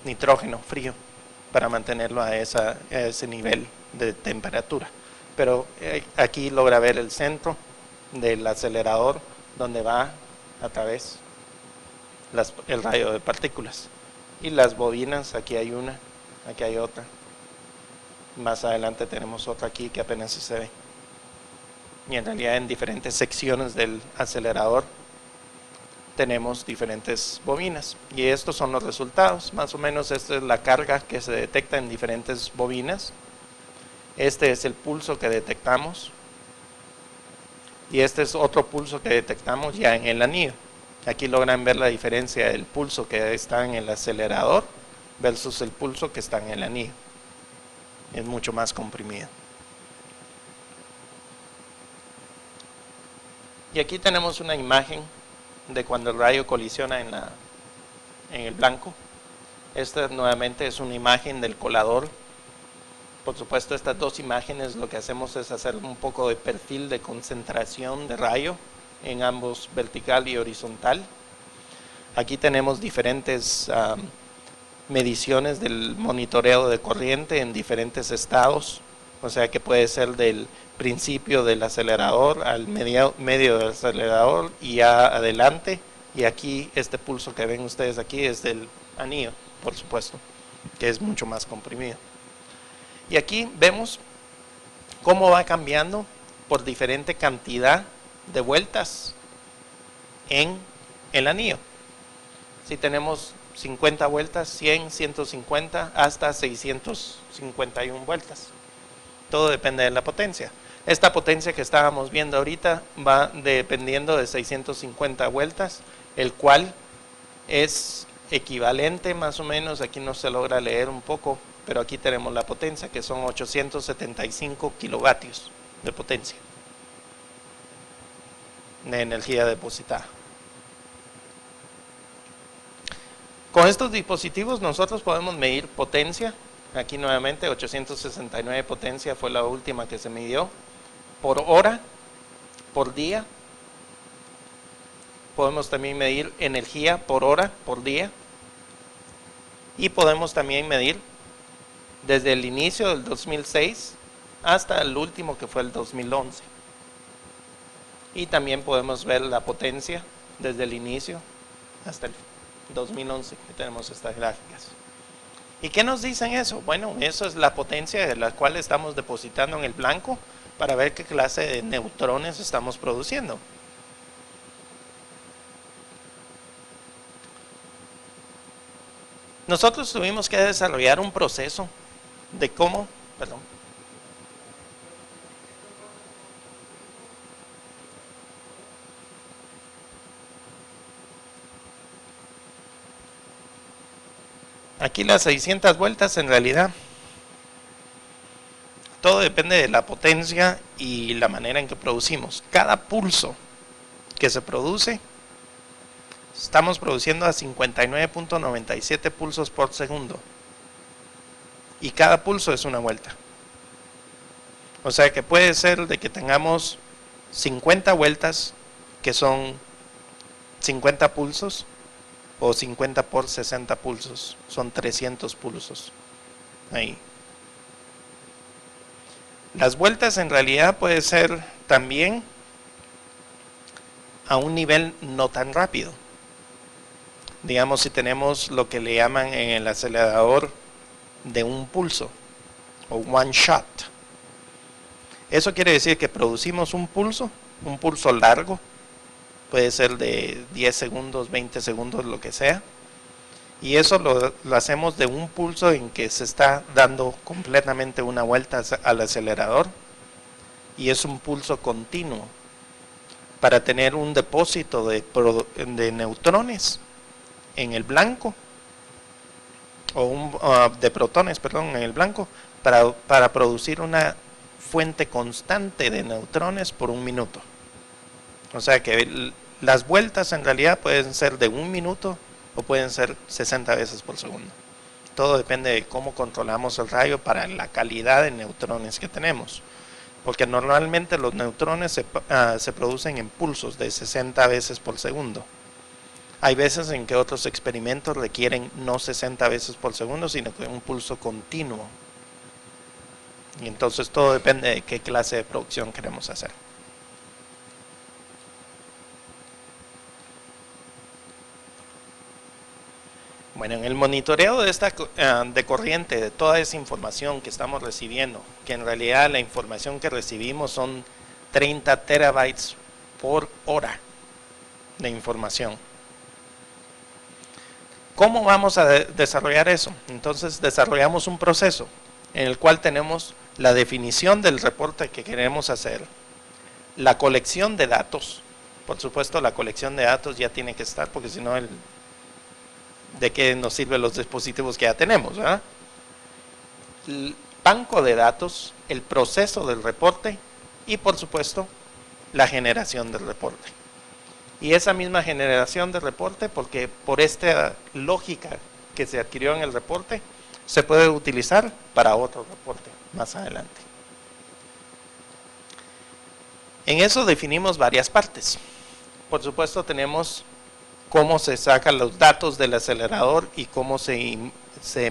Speaker 2: nitrógeno frío para mantenerlo a ese nivel de temperatura. Pero aquí logra ver el centro del acelerador donde va a través el rayo de partículas. Y las bobinas, aquí hay una, aquí hay otra. Más adelante tenemos otra aquí que apenas se ve. Y en realidad en diferentes secciones del acelerador tenemos diferentes bobinas. Y estos son los resultados. Más o menos esta es la carga que se detecta en diferentes bobinas. Este es el pulso que detectamos. Y este es otro pulso que detectamos ya en el anillo. Aquí logran ver la diferencia del pulso que está en el acelerador versus el pulso que está en el anillo. Es mucho más comprimido. Y aquí tenemos una imagen de cuando el rayo colisiona en el blanco. Esta nuevamente es una imagen del colador. Por supuesto, estas dos imágenes lo que hacemos es hacer un poco de perfil de concentración de rayo en ambos vertical y horizontal. Aquí tenemos diferentes mediciones del monitoreo de corriente en diferentes estados, o sea que puede ser del principio del acelerador al medio del acelerador y ya adelante. Y aquí este pulso que ven ustedes aquí es del anillo, por supuesto, que es mucho más comprimido. Y aquí vemos cómo va cambiando por diferente cantidad de vueltas en el anillo. Si tenemos 50 vueltas, 100, 150, hasta 651 vueltas. Todo depende de la potencia. Esta potencia que estábamos viendo ahorita va dependiendo de 650 vueltas, el cual es equivalente más o menos, aquí no se logra leer un poco, pero aquí tenemos la potencia que son 875 kilovatios de potencia de energía depositada. Con estos dispositivos nosotros podemos medir potencia. Aquí nuevamente 869 potencia fue la última que se midió. Por hora, por día. Podemos también medir energía por hora, por día. Y podemos también medir desde el inicio del 2006 hasta el último que fue el 2011. Y también podemos ver la potencia desde el inicio hasta el 2011, que tenemos estas gráficas. ¿Y qué nos dicen eso? Bueno, eso es la potencia de la cual estamos depositando en el blanco para ver qué clase de neutrones estamos produciendo. Nosotros tuvimos que desarrollar un proceso de cómo, perdón. Aquí las 600 vueltas en realidad, todo depende de la potencia y la manera en que producimos. Cada pulso que se produce, estamos produciendo a 59.97 pulsos por segundo. Y cada pulso es una vuelta. O sea que puede ser de que tengamos 50 vueltas, que son 50 pulsos, o 50 por 60 pulsos, son 300 pulsos. Ahí. Las vueltas en realidad puede ser también a un nivel no tan rápido. Digamos, si tenemos lo que le llaman en el acelerador de un pulso o one shot. Eso quiere decir que producimos un pulso largo, puede ser de 10 segundos, 20 segundos, lo que sea. Y eso lo hacemos de un pulso en que se está dando completamente una vuelta al acelerador. Y es un pulso continuo para tener un depósito de neutrones en el blanco, o de protones, perdón, en el blanco, para producir una fuente constante de neutrones por un minuto. O sea que las vueltas en realidad pueden ser de un minuto o pueden ser 60 veces por segundo. Todo depende de cómo controlamos el rayo para la calidad de neutrones que tenemos. Porque normalmente los neutrones se producen en pulsos de 60 veces por segundo. Hay veces en que otros experimentos requieren no 60 veces por segundo, sino que un pulso continuo. Y entonces todo depende de qué clase de producción queremos hacer. Bueno, en el monitoreo de corriente, de toda esa información que estamos recibiendo, que en realidad la información que recibimos son 30 terabytes por hora de información. ¿Cómo vamos a desarrollar eso? Entonces desarrollamos un proceso en el cual tenemos la definición del reporte que queremos hacer, la colección de datos. Por supuesto, la colección de datos ya tiene que estar, porque si no, ¿de qué nos sirven los dispositivos que ya tenemos? ¿Verdad? El banco de datos, el proceso del reporte y, por supuesto, la generación del reporte. Y esa misma generación de reporte, porque por esta lógica que se adquirió en el reporte, se puede utilizar para otro reporte más adelante. En eso definimos varias partes. Por supuesto, tenemos cómo se sacan los datos del acelerador y cómo se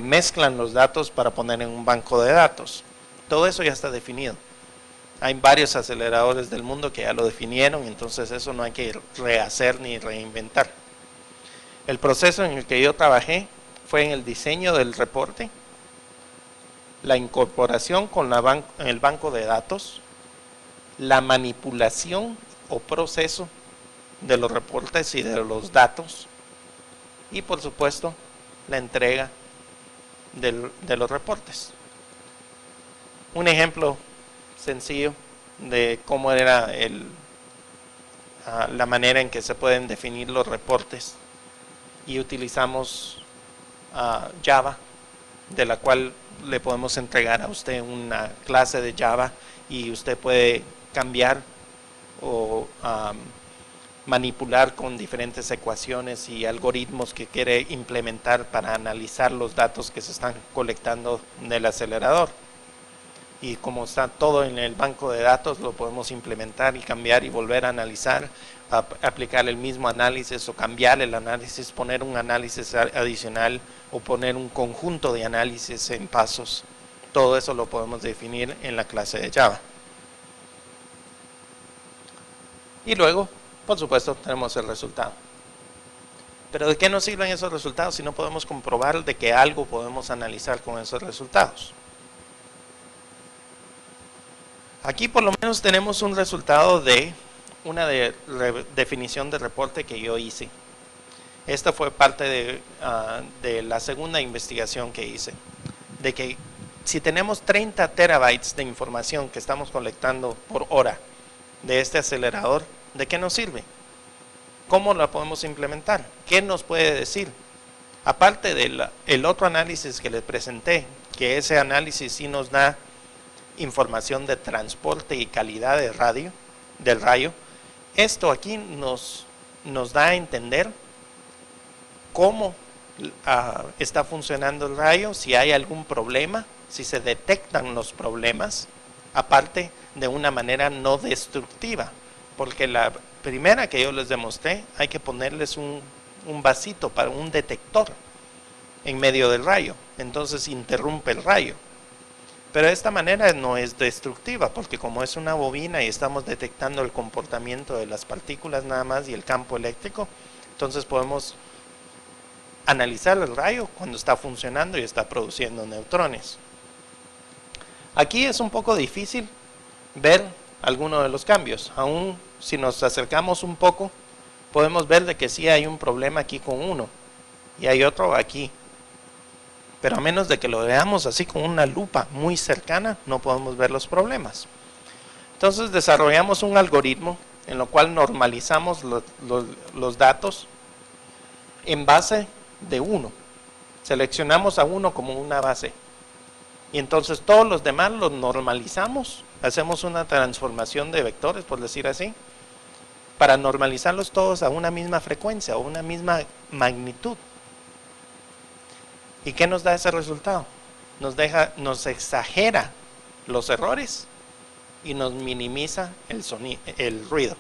Speaker 2: mezclan los datos para poner en un banco de datos. Todo eso ya está definido. Hay varios aceleradores del mundo que ya lo definieron, entonces eso no hay que rehacer ni reinventar. El proceso en el que yo trabajé fue en el diseño del reporte, la incorporación con en el banco de datos, la manipulación o proceso de los reportes y de los datos, y por supuesto la entrega de los reportes. Un ejemplo sencillo de cómo era la manera en que se pueden definir los reportes, y utilizamos Java, de la cual le podemos entregar a usted una clase de Java y usted puede cambiar o manipular con diferentes ecuaciones y algoritmos que quiere implementar para analizar los datos que se están colectando del acelerador. Y como está todo en el banco de datos, lo podemos implementar y cambiar y volver a analizar, aplicar el mismo análisis o cambiar el análisis, poner un análisis adicional o poner un conjunto de análisis en pasos. Todo eso lo podemos definir en la clase de Java. Y luego, por supuesto, tenemos el resultado. Pero ¿de qué nos sirven esos resultados si no podemos comprobar de que algo podemos analizar con esos resultados? Aquí por lo menos tenemos un resultado de una definición de reporte que yo hice. Esta fue parte de la segunda investigación que hice. De que si tenemos 30 terabytes de información que estamos colectando por hora de este acelerador, ¿de qué nos sirve? ¿Cómo la podemos implementar? ¿Qué nos puede decir? Aparte del otro análisis que les presenté, que ese análisis sí nos da información de transporte y calidad del rayo, esto aquí nos da a entender cómo está funcionando el rayo, si hay algún problema, si se detectan los problemas, aparte de una manera no destructiva, porque la primera que yo les demostré, hay que ponerles un vasito para un detector en medio del rayo, entonces interrumpe el rayo. Pero de esta manera no es destructiva, porque como es una bobina y estamos detectando el comportamiento de las partículas nada más y el campo eléctrico, entonces podemos analizar el rayo cuando está funcionando y está produciendo neutrones. Aquí es un poco difícil ver alguno de los cambios. Aún si nos acercamos un poco, podemos ver de que sí hay un problema aquí con uno y hay otro aquí. Pero a menos de que lo veamos así con una lupa muy cercana, no podemos ver los problemas. Entonces desarrollamos un algoritmo en lo cual normalizamos los datos en base de 1. Seleccionamos a 1 como una base. Y entonces todos los demás los normalizamos. Hacemos una transformación de vectores, por decir así, para normalizarlos todos a una misma frecuencia o una misma magnitud. ¿Y qué nos da ese resultado? Nos exagera los errores y nos minimiza el ruido.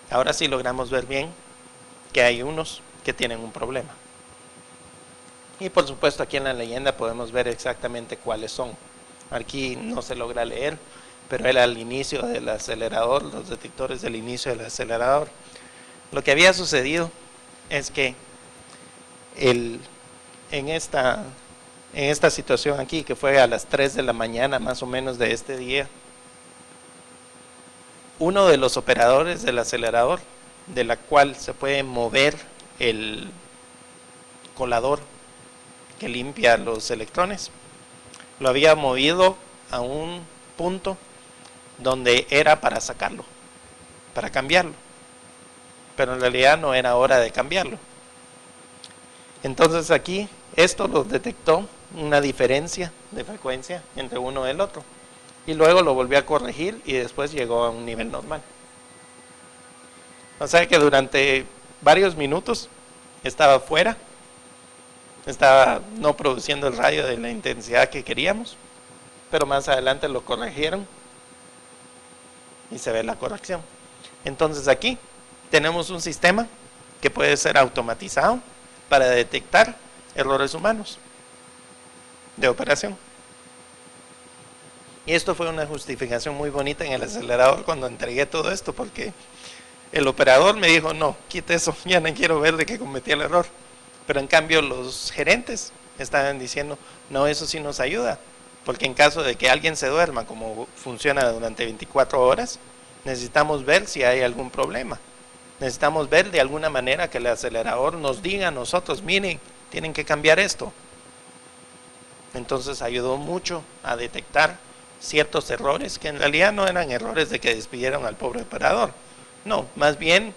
Speaker 2: Ahora sí logramos ver bien que hay unos que tienen un problema. Y por supuesto aquí en la leyenda podemos ver exactamente cuáles son. Aquí no se logra leer, pero era al inicio del acelerador, los detectores del inicio del acelerador. Lo que había sucedido es que en esta situación aquí, que fue a las 3 de la mañana más o menos de este día, uno de los operadores del acelerador, de la cual se puede mover el colador que limpia los electrones, lo había movido a un punto donde era para sacarlo, para cambiarlo, pero en realidad no era hora de cambiarlo. Entonces aquí esto lo detectó una diferencia de frecuencia entre uno y el otro, y luego lo volvió a corregir y después llegó a un nivel normal. O sea que durante varios minutos estaba fuera, estaba no produciendo el rayo de la intensidad que queríamos, pero más adelante lo corrigieron y se ve la corrección. Entonces aquí tenemos un sistema que puede ser automatizado para detectar errores humanos de operación. Y esto fue una justificación muy bonita en el acelerador cuando entregué todo esto, porque el operador me dijo, no, quite eso, ya no quiero ver de que cometí el error. Pero en cambio los gerentes estaban diciendo, no, eso sí nos ayuda, porque en caso de que alguien se duerma, como funciona durante 24 horas, necesitamos ver si hay algún problema. Necesitamos ver de alguna manera que el acelerador nos diga a nosotros, miren, tienen que cambiar esto. Entonces ayudó mucho a detectar ciertos errores, que en realidad no eran errores de que despidieron al pobre operador. No, más bien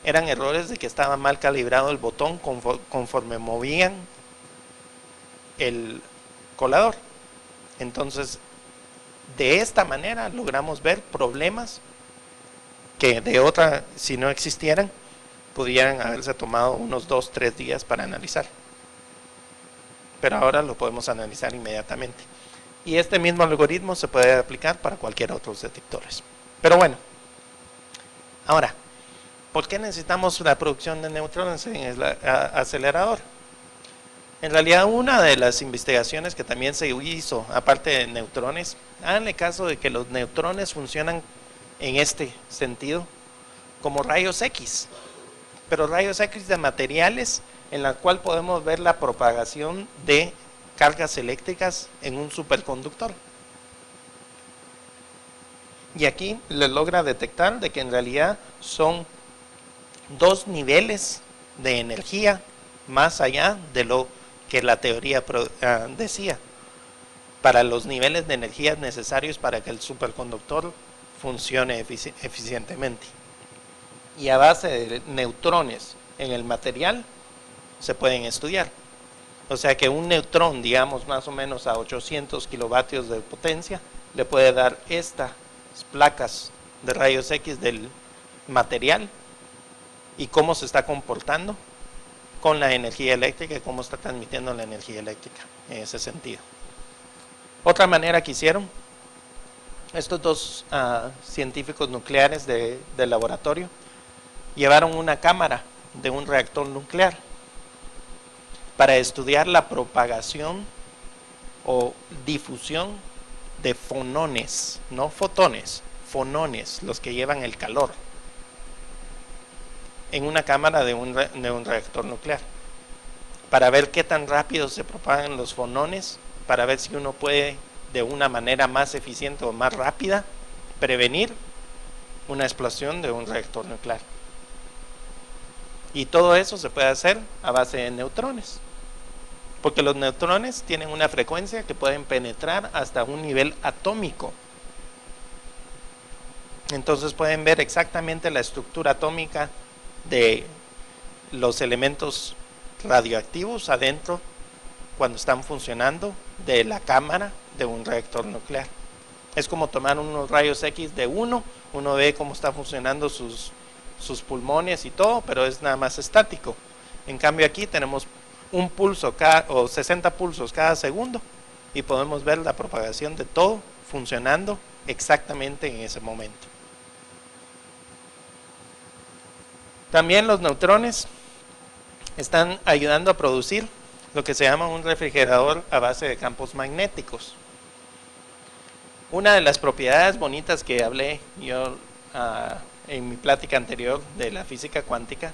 Speaker 2: eran errores de que estaba mal calibrado el botón conforme movían el colador. Entonces, de esta manera logramos ver problemas que si no existieran, pudieran haberse tomado unos 2-3 días para analizar. Pero ahora lo podemos analizar inmediatamente. Y este mismo algoritmo se puede aplicar para cualquier otro detectores. Pero bueno, ahora, ¿por qué necesitamos la producción de neutrones en el acelerador? En realidad, una de las investigaciones que también se hizo, aparte de neutrones, háganle caso de que los neutrones funcionan en este sentido como rayos X, pero rayos X de materiales en la cual podemos ver la propagación de cargas eléctricas en un superconductor. Y aquí le logra detectar de que en realidad son dos niveles de energía más allá de lo que la teoría decía, para los niveles de energía necesarios para que el superconductor funcione eficientemente. Y a base de neutrones en el material se pueden estudiar. O sea que un neutrón, digamos más o menos a 800 kilovatios de potencia, le puede dar estas placas de rayos X del material y cómo se está comportando con la energía eléctrica y cómo está transmitiendo la energía eléctrica en ese sentido. Otra manera que hicieron estos dos científicos nucleares del laboratorio, llevaron una cámara de un reactor nuclear para estudiar la propagación o difusión de fonones, no fotones, fonones, los que llevan el calor, en una cámara de un reactor nuclear, para ver qué tan rápido se propagan los fonones, para ver si uno puede de una manera más eficiente o más rápida prevenir una explosión de un reactor nuclear. Y todo eso se puede hacer a base de neutrones, porque los neutrones tienen una frecuencia que pueden penetrar hasta un nivel atómico. Entonces pueden ver exactamente la estructura atómica de los elementos radioactivos adentro cuando están funcionando de la cámara de un reactor nuclear. Es como tomar unos rayos X de uno ve cómo está funcionando sus pulmones y todo, pero es nada más estático. En cambio aquí tenemos un pulso o 60 pulsos cada segundo y podemos ver la propagación de todo funcionando exactamente en ese momento. También los neutrones están ayudando a producir lo que se llama un refrigerador a base de campos magnéticos. Una de las propiedades bonitas que hablé yo en mi plática anterior de la física cuántica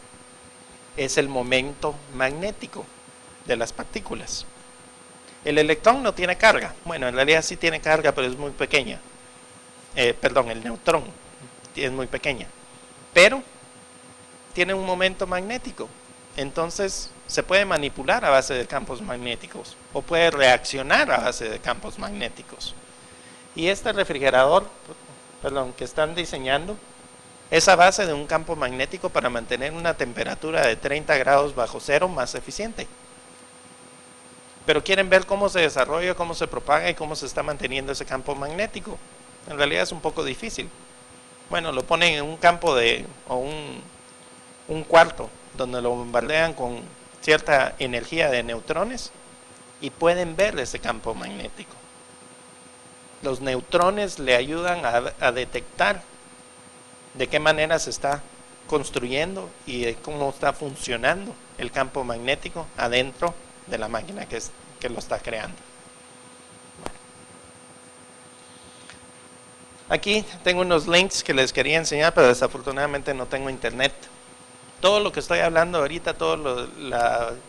Speaker 2: es el momento magnético de las partículas. El electrón no tiene carga, bueno, en realidad sí tiene carga, pero es muy pequeña. El neutrón es muy pequeña, pero tiene un momento magnético. Entonces se puede manipular a base de campos magnéticos o puede reaccionar a base de campos magnéticos. Y este refrigerador, que están diseñando, es a base de un campo magnético para mantener una temperatura de 30 grados bajo cero más eficiente. Pero quieren ver cómo se desarrolla, cómo se propaga y cómo se está manteniendo ese campo magnético. En realidad es un poco difícil. Bueno, lo ponen en un campo un cuarto donde lo bombardean con cierta energía de neutrones y pueden ver ese campo magnético. Los neutrones le ayudan a detectar de qué manera se está construyendo y de cómo está funcionando el campo magnético adentro de la máquina que lo está creando. Bueno. Aquí tengo unos links que les quería enseñar, pero desafortunadamente no tengo internet. Todo lo que estoy hablando ahorita, toda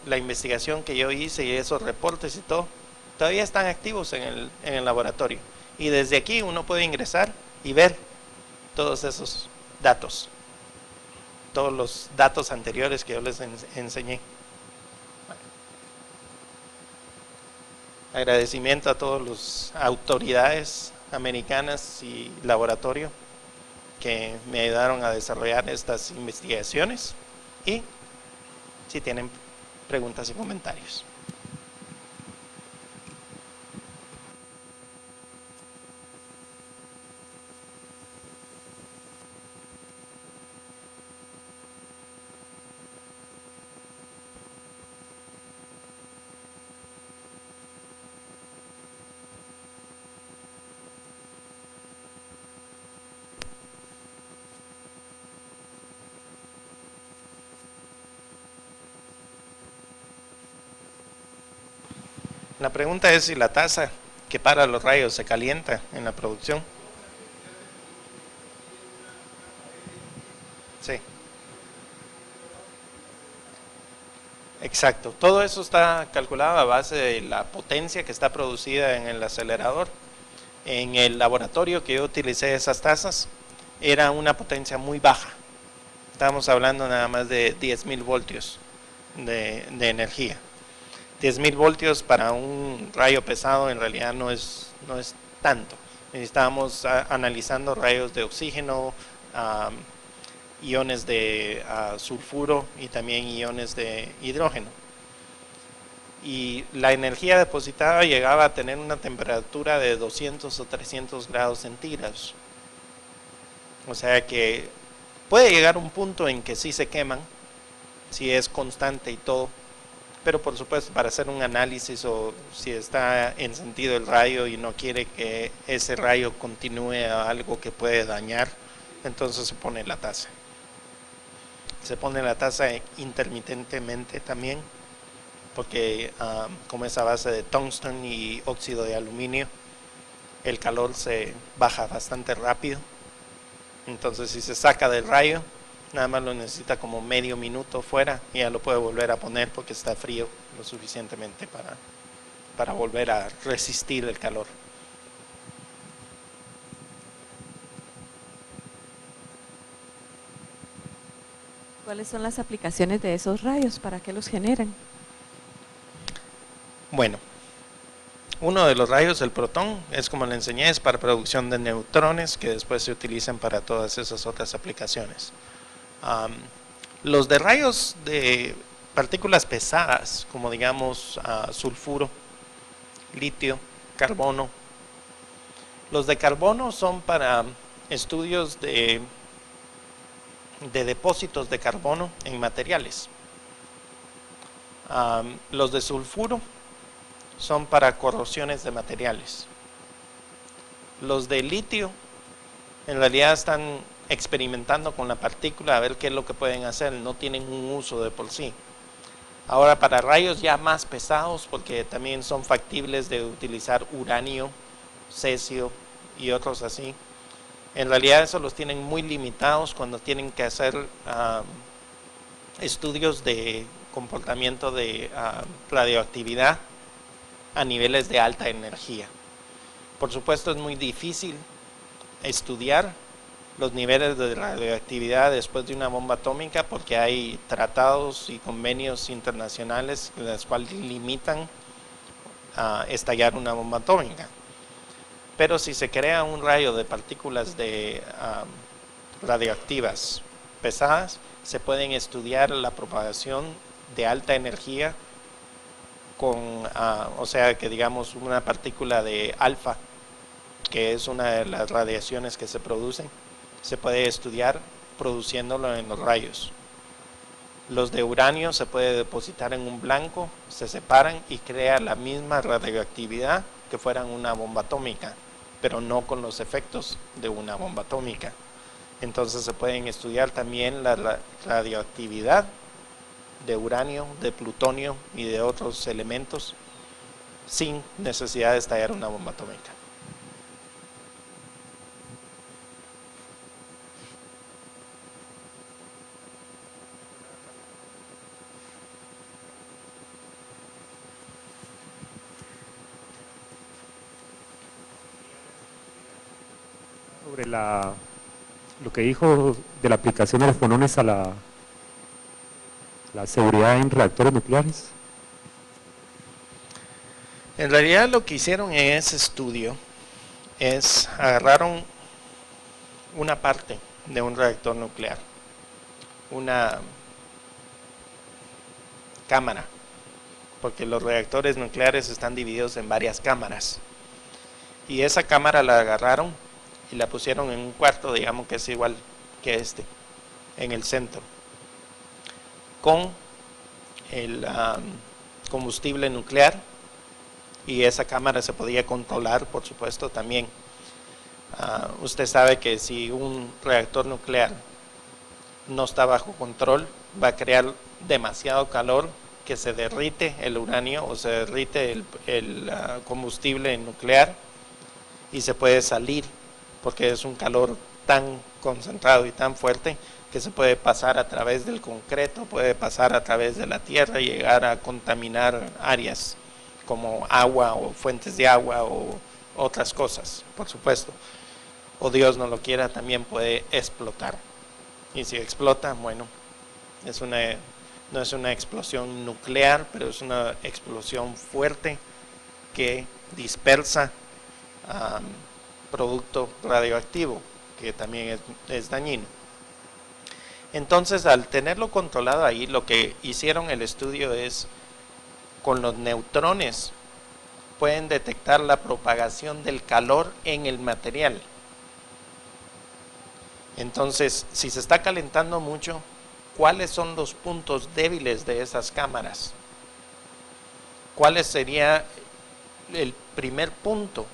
Speaker 2: la investigación que yo hice y esos reportes y todo, todavía están activos en el laboratorio. Y desde aquí uno puede ingresar y ver todos esos datos, todos los datos anteriores que yo les enseñé. Bueno. Agradecimiento a todas las autoridades americanas y laboratorio que me ayudaron a desarrollar estas investigaciones, y si tienen preguntas y comentarios. La pregunta es si la tasa que para los rayos se calienta en la producción. Sí. Exacto. Todo eso está calculado a base de la potencia que está producida en el acelerador. En el laboratorio que yo utilicé esas tasas, era una potencia muy baja. Estamos hablando nada más de 10.000 voltios de energía. 10.000 voltios para un rayo pesado en realidad no es tanto. Estábamos analizando rayos de oxígeno, iones de sulfuro y también iones de hidrógeno. Y la energía depositada llegaba a tener una temperatura de 200 o 300 grados centígrados. O sea que puede llegar un punto en que sí se queman, si es constante y todo, pero por supuesto para hacer un análisis o si está encendido el rayo y no quiere que ese rayo continúe a algo que puede dañar, entonces se pone la tasa. Se pone la tasa intermitentemente también, porque como es a base de tungsteno y óxido de aluminio, el calor se baja bastante rápido. Entonces si se saca del rayo, nada más lo necesita como medio minuto fuera y ya lo puede volver a poner porque está frío lo suficientemente para volver a resistir el calor.
Speaker 3: ¿Cuáles son las aplicaciones de esos rayos? ¿Para qué los generan?
Speaker 2: Bueno, uno de los rayos, el protón, es como le enseñé, es para producción de neutrones que después se utilizan para todas esas otras aplicaciones. Los de rayos de partículas pesadas, como digamos sulfuro, litio, carbono. Los de carbono son para estudios de depósitos de carbono en materiales. Los de sulfuro son para corrosiones de materiales. Los de litio en realidad están experimentando con la partícula a ver qué es lo que pueden hacer, no tienen un uso de por sí. Ahora para rayos ya más pesados, porque también son factibles de utilizar uranio, cesio y otros así, en realidad eso los tienen muy limitados cuando tienen que hacer estudios de comportamiento de radioactividad a niveles de alta energía. Por supuesto es muy difícil estudiar los niveles de radioactividad después de una bomba atómica porque hay tratados y convenios internacionales los cuales limitan a estallar una bomba atómica. Pero si se crea un rayo de partículas radioactivas pesadas, se pueden estudiar la propagación de alta energía con, o sea que digamos una partícula de alfa, que es una de las radiaciones que se producen, se puede estudiar produciéndolo en los rayos. Los de uranio se puede depositar en un blanco, se separan y crea la misma radioactividad que fueran una bomba atómica, pero no con los efectos de una bomba atómica. Entonces se pueden estudiar también la radioactividad de uranio, de plutonio y de otros elementos sin necesidad de estallar una bomba atómica.
Speaker 4: Sobre lo que dijo de la aplicación de los fonones a la seguridad en reactores nucleares.
Speaker 2: En realidad lo que hicieron en ese estudio es agarraron una parte de un reactor nuclear, una cámara, porque los reactores nucleares están divididos en varias cámaras, y esa cámara la agarraron y la pusieron en un cuarto, digamos que es igual que este, en el centro, con el combustible nuclear, y esa cámara se podía controlar, por supuesto, también. Usted sabe que si un reactor nuclear no está bajo control, va a crear demasiado calor que se derrite el uranio o se derrite el combustible nuclear y se puede salir, porque es un calor tan concentrado y tan fuerte que se puede pasar a través del concreto, puede pasar a través de la tierra y llegar a contaminar áreas como agua o fuentes de agua o otras cosas, por supuesto. O Dios no lo quiera, también puede explotar. Y si explota, bueno, no es una explosión nuclear, pero es una explosión fuerte que dispersa producto radioactivo, que también es dañino. Entonces, al tenerlo controlado ahí, lo que hicieron el estudio es, con los neutrones, pueden detectar la propagación del calor en el material. Entonces, si se está calentando mucho, ¿cuáles son los puntos débiles de esas cámaras? ¿Cuál sería el primer punto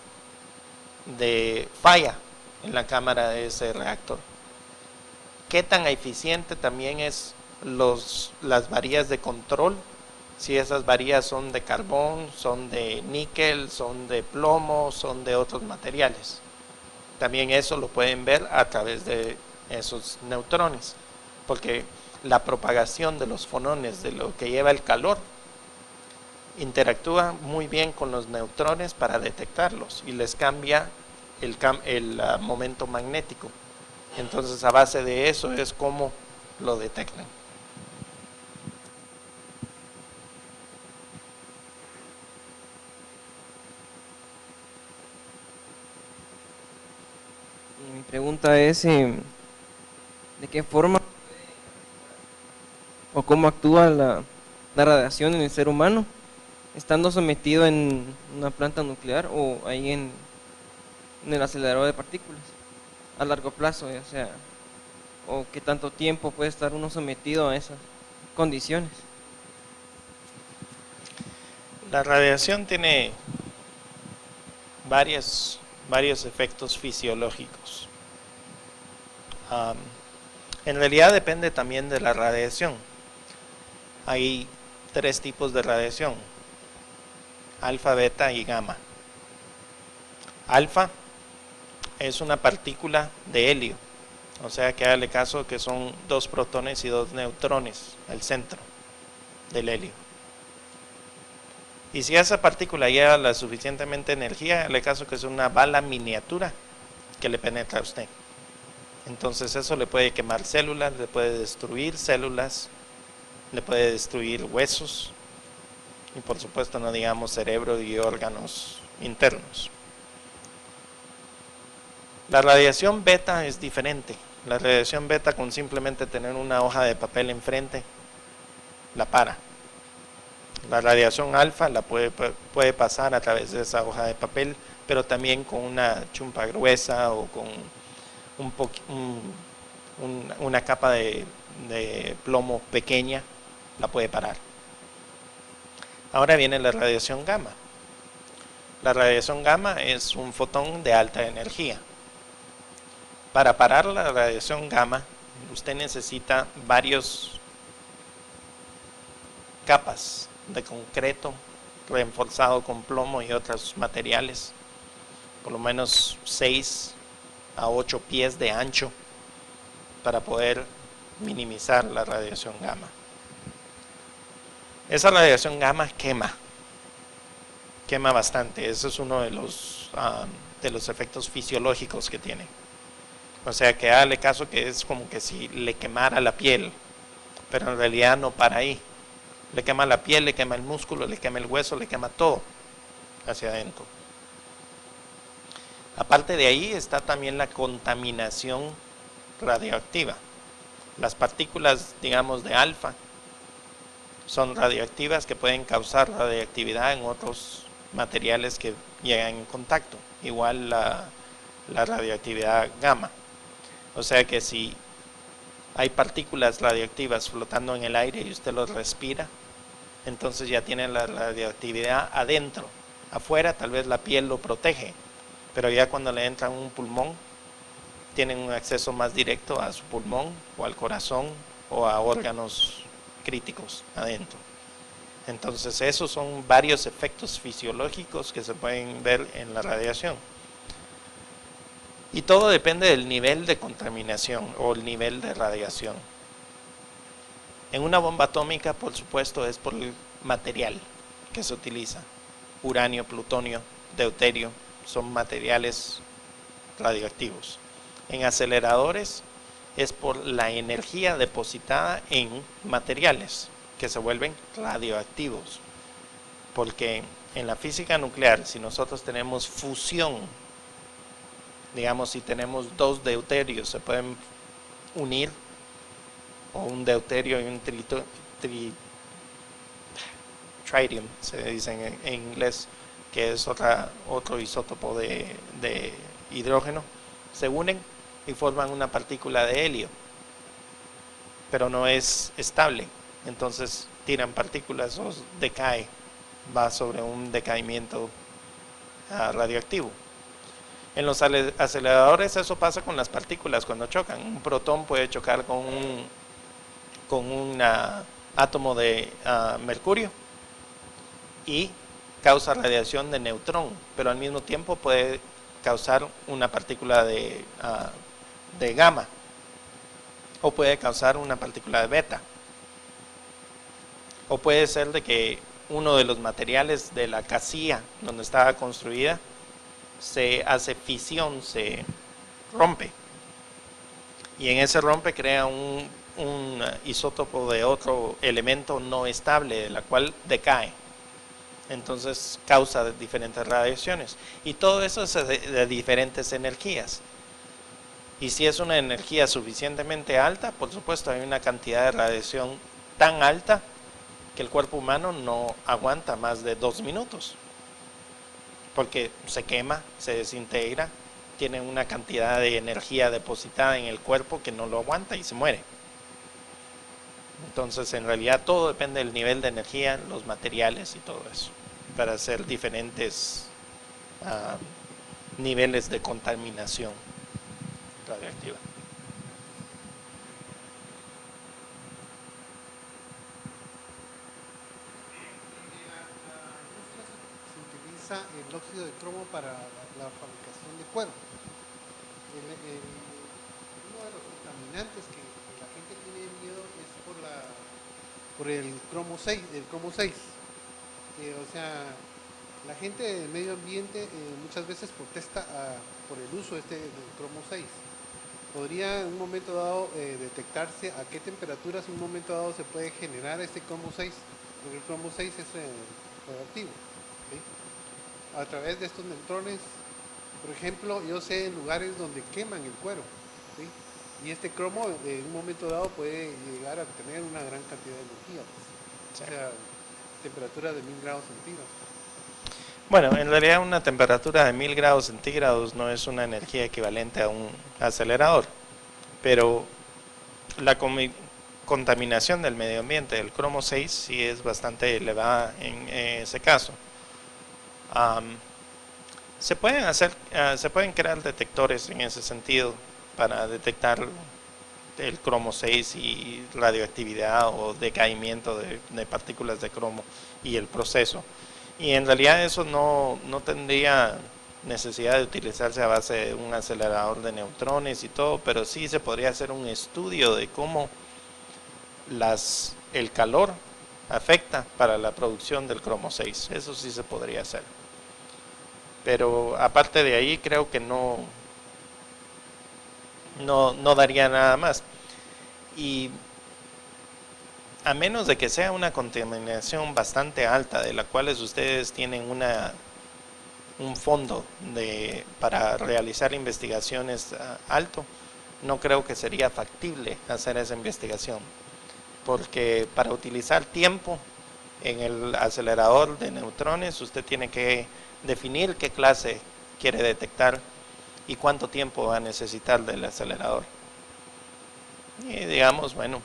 Speaker 2: de falla en la cámara de ese reactor? ¿Qué tan eficiente también es las varillas de control? Si esas varillas son de carbón, son de níquel, son de plomo, son de otros materiales. También eso lo pueden ver a través de esos neutrones, porque la propagación de los fonones, de lo que lleva el calor, interactúa muy bien con los neutrones para detectarlos y les cambia el momento magnético. Entonces, a base de eso es como lo detectan.
Speaker 5: Mi pregunta es, ¿de qué forma o cómo actúa la radiación en el ser humano, estando sometido en una planta nuclear o ahí en el acelerador de partículas, a largo plazo, ya sea, o qué tanto tiempo puede estar uno sometido a esas condiciones?
Speaker 2: La radiación tiene varios efectos fisiológicos. En realidad depende también de la radiación. Hay 3 tipos de radiación: alfa, beta y gamma. Alfa es una partícula de helio, o sea que hágale caso que son 2 protones y 2 neutrones, el centro del helio. Y si esa partícula lleva la suficientemente energía, hágale caso que es una bala miniatura que le penetra a usted. Entonces eso le puede quemar células, le puede destruir células, le puede destruir huesos y por supuesto no digamos cerebro y órganos internos. La radiación beta es diferente. La radiación beta, con simplemente tener una hoja de papel enfrente, la para. La radiación alfa la puede pasar a través de esa hoja de papel, pero también con una chumpa gruesa o con una capa de plomo pequeña, la puede parar. Ahora viene la radiación gamma. La radiación gamma es un fotón de alta energía. Para parar la radiación gamma, usted necesita varios capas de concreto reforzado con plomo y otros materiales, por lo menos 6 a 8 pies de ancho, para poder minimizar la radiación gamma. Esa radiación gamma quema bastante. Ese es uno de los efectos fisiológicos que tiene. O sea que hágale caso que es como que si le quemara la piel, pero en realidad no para ahí. Le quema la piel, le quema el músculo, le quema el hueso, le quema todo hacia adentro. Aparte de ahí está también la contaminación radioactiva. Las partículas, digamos, de alfa son radioactivas que pueden causar radioactividad en otros materiales que llegan en contacto. Igual la radioactividad gamma. O sea que si hay partículas radioactivas flotando en el aire y usted los respira, entonces ya tiene la radioactividad adentro. Afuera tal vez la piel lo protege, pero ya cuando le entra un pulmón, tienen un acceso más directo a su pulmón o al corazón o a órganos críticos adentro. Entonces esos son varios efectos fisiológicos que se pueden ver en la radiación. Y todo depende del nivel de contaminación o el nivel de radiación. En una bomba atómica, por supuesto, es por el material que se utiliza. Uranio, plutonio, deuterio, son materiales radioactivos. En aceleradores es por la energía depositada en materiales que se vuelven radioactivos. Porque en la física nuclear, si nosotros tenemos fusión, digamos, si tenemos dos deuterios, se pueden unir, o un deuterio y un tritium, se dice en inglés, que es otro isótopo de hidrógeno, se unen y forman una partícula de helio, pero no es estable, entonces tiran partículas o decae, va sobre un decaimiento radioactivo. En los aceleradores eso pasa con las partículas cuando chocan. Un protón puede chocar con un átomo de mercurio y causa radiación de neutrón, pero al mismo tiempo puede causar una partícula de gamma, o puede causar una partícula de beta, o puede ser de que uno de los materiales de la casilla donde estaba construida se hace fisión, se rompe, y en ese rompe crea un isótopo de otro elemento no estable, de la cual decae. Entonces causa diferentes radiaciones, y todo eso es de diferentes energías. Y si es una energía suficientemente alta, por supuesto hay una cantidad de radiación tan alta que el cuerpo humano no aguanta más de 2 minutos, porque se quema, se desintegra, tiene una cantidad de energía depositada en el cuerpo que no lo aguanta y se muere. Entonces, en realidad todo depende del nivel de energía, los materiales y todo eso, para hacer diferentes niveles de contaminación radioactiva.
Speaker 6: Se utiliza el óxido de cromo para la fabricación de cuero. Uno de los contaminantes que la gente tiene miedo es por el cromo 6, o sea, la gente del medio ambiente muchas veces protesta por el uso del cromo 6. ¿Podría en un momento dado detectarse a qué temperaturas en un momento dado se puede generar este cromo 6? Porque el cromo 6 es radioactivo, ¿sí? A través de estos neutrones, por ejemplo, yo sé en lugares donde queman el cuero, ¿sí? Y este cromo en un momento dado puede llegar a tener una gran cantidad de energía, pues. O sea, temperatura de 1000 grados centígrados.
Speaker 2: Bueno, en realidad una temperatura de 1000 grados centígrados no es una energía equivalente a un acelerador, pero la contaminación del medio ambiente del cromo 6 sí es bastante elevada en ese caso. Se pueden crear detectores en ese sentido para detectar el cromo 6 y radioactividad o decaimiento de partículas de cromo y el proceso. Y en realidad eso no tendría necesidad de utilizarse a base de un acelerador de neutrones y todo, pero sí se podría hacer un estudio de cómo el calor afecta para la producción del cromo 6. Eso sí se podría hacer. Pero aparte de ahí creo que no daría nada más. Y a menos de que sea una contaminación bastante alta, de la cual ustedes tienen un fondo para realizar investigaciones alto, no creo que sería factible hacer esa investigación, porque para utilizar tiempo en el acelerador de neutrones usted tiene que definir qué clase quiere detectar y cuánto tiempo va a necesitar del acelerador. Y digamos, bueno,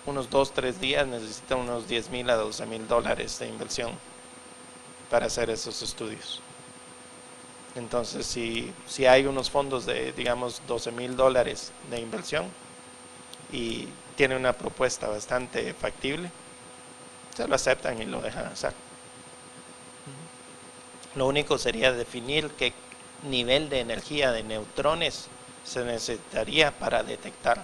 Speaker 2: unos 2-3 días necesita unos $10,000 a $12,000 de inversión para hacer esos estudios. Entonces, si hay unos fondos de, digamos, $12,000 de inversión y tiene una propuesta bastante factible, se lo aceptan y lo dejan hacer. Lo único sería definir qué nivel de energía de neutrones se necesitaría para detectar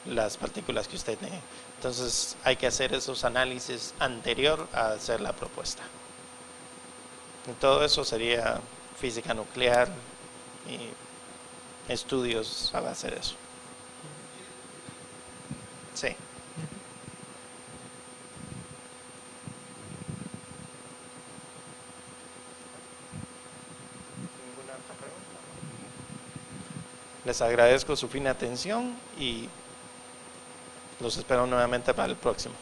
Speaker 2: las partículas que usted tiene. Entonces hay que hacer esos análisis anterior a hacer la propuesta. Y todo eso sería física nuclear y estudios a base de eso. Sí. ¿Ninguna otra pregunta? Les agradezco su fina atención y los espero nuevamente para el próximo.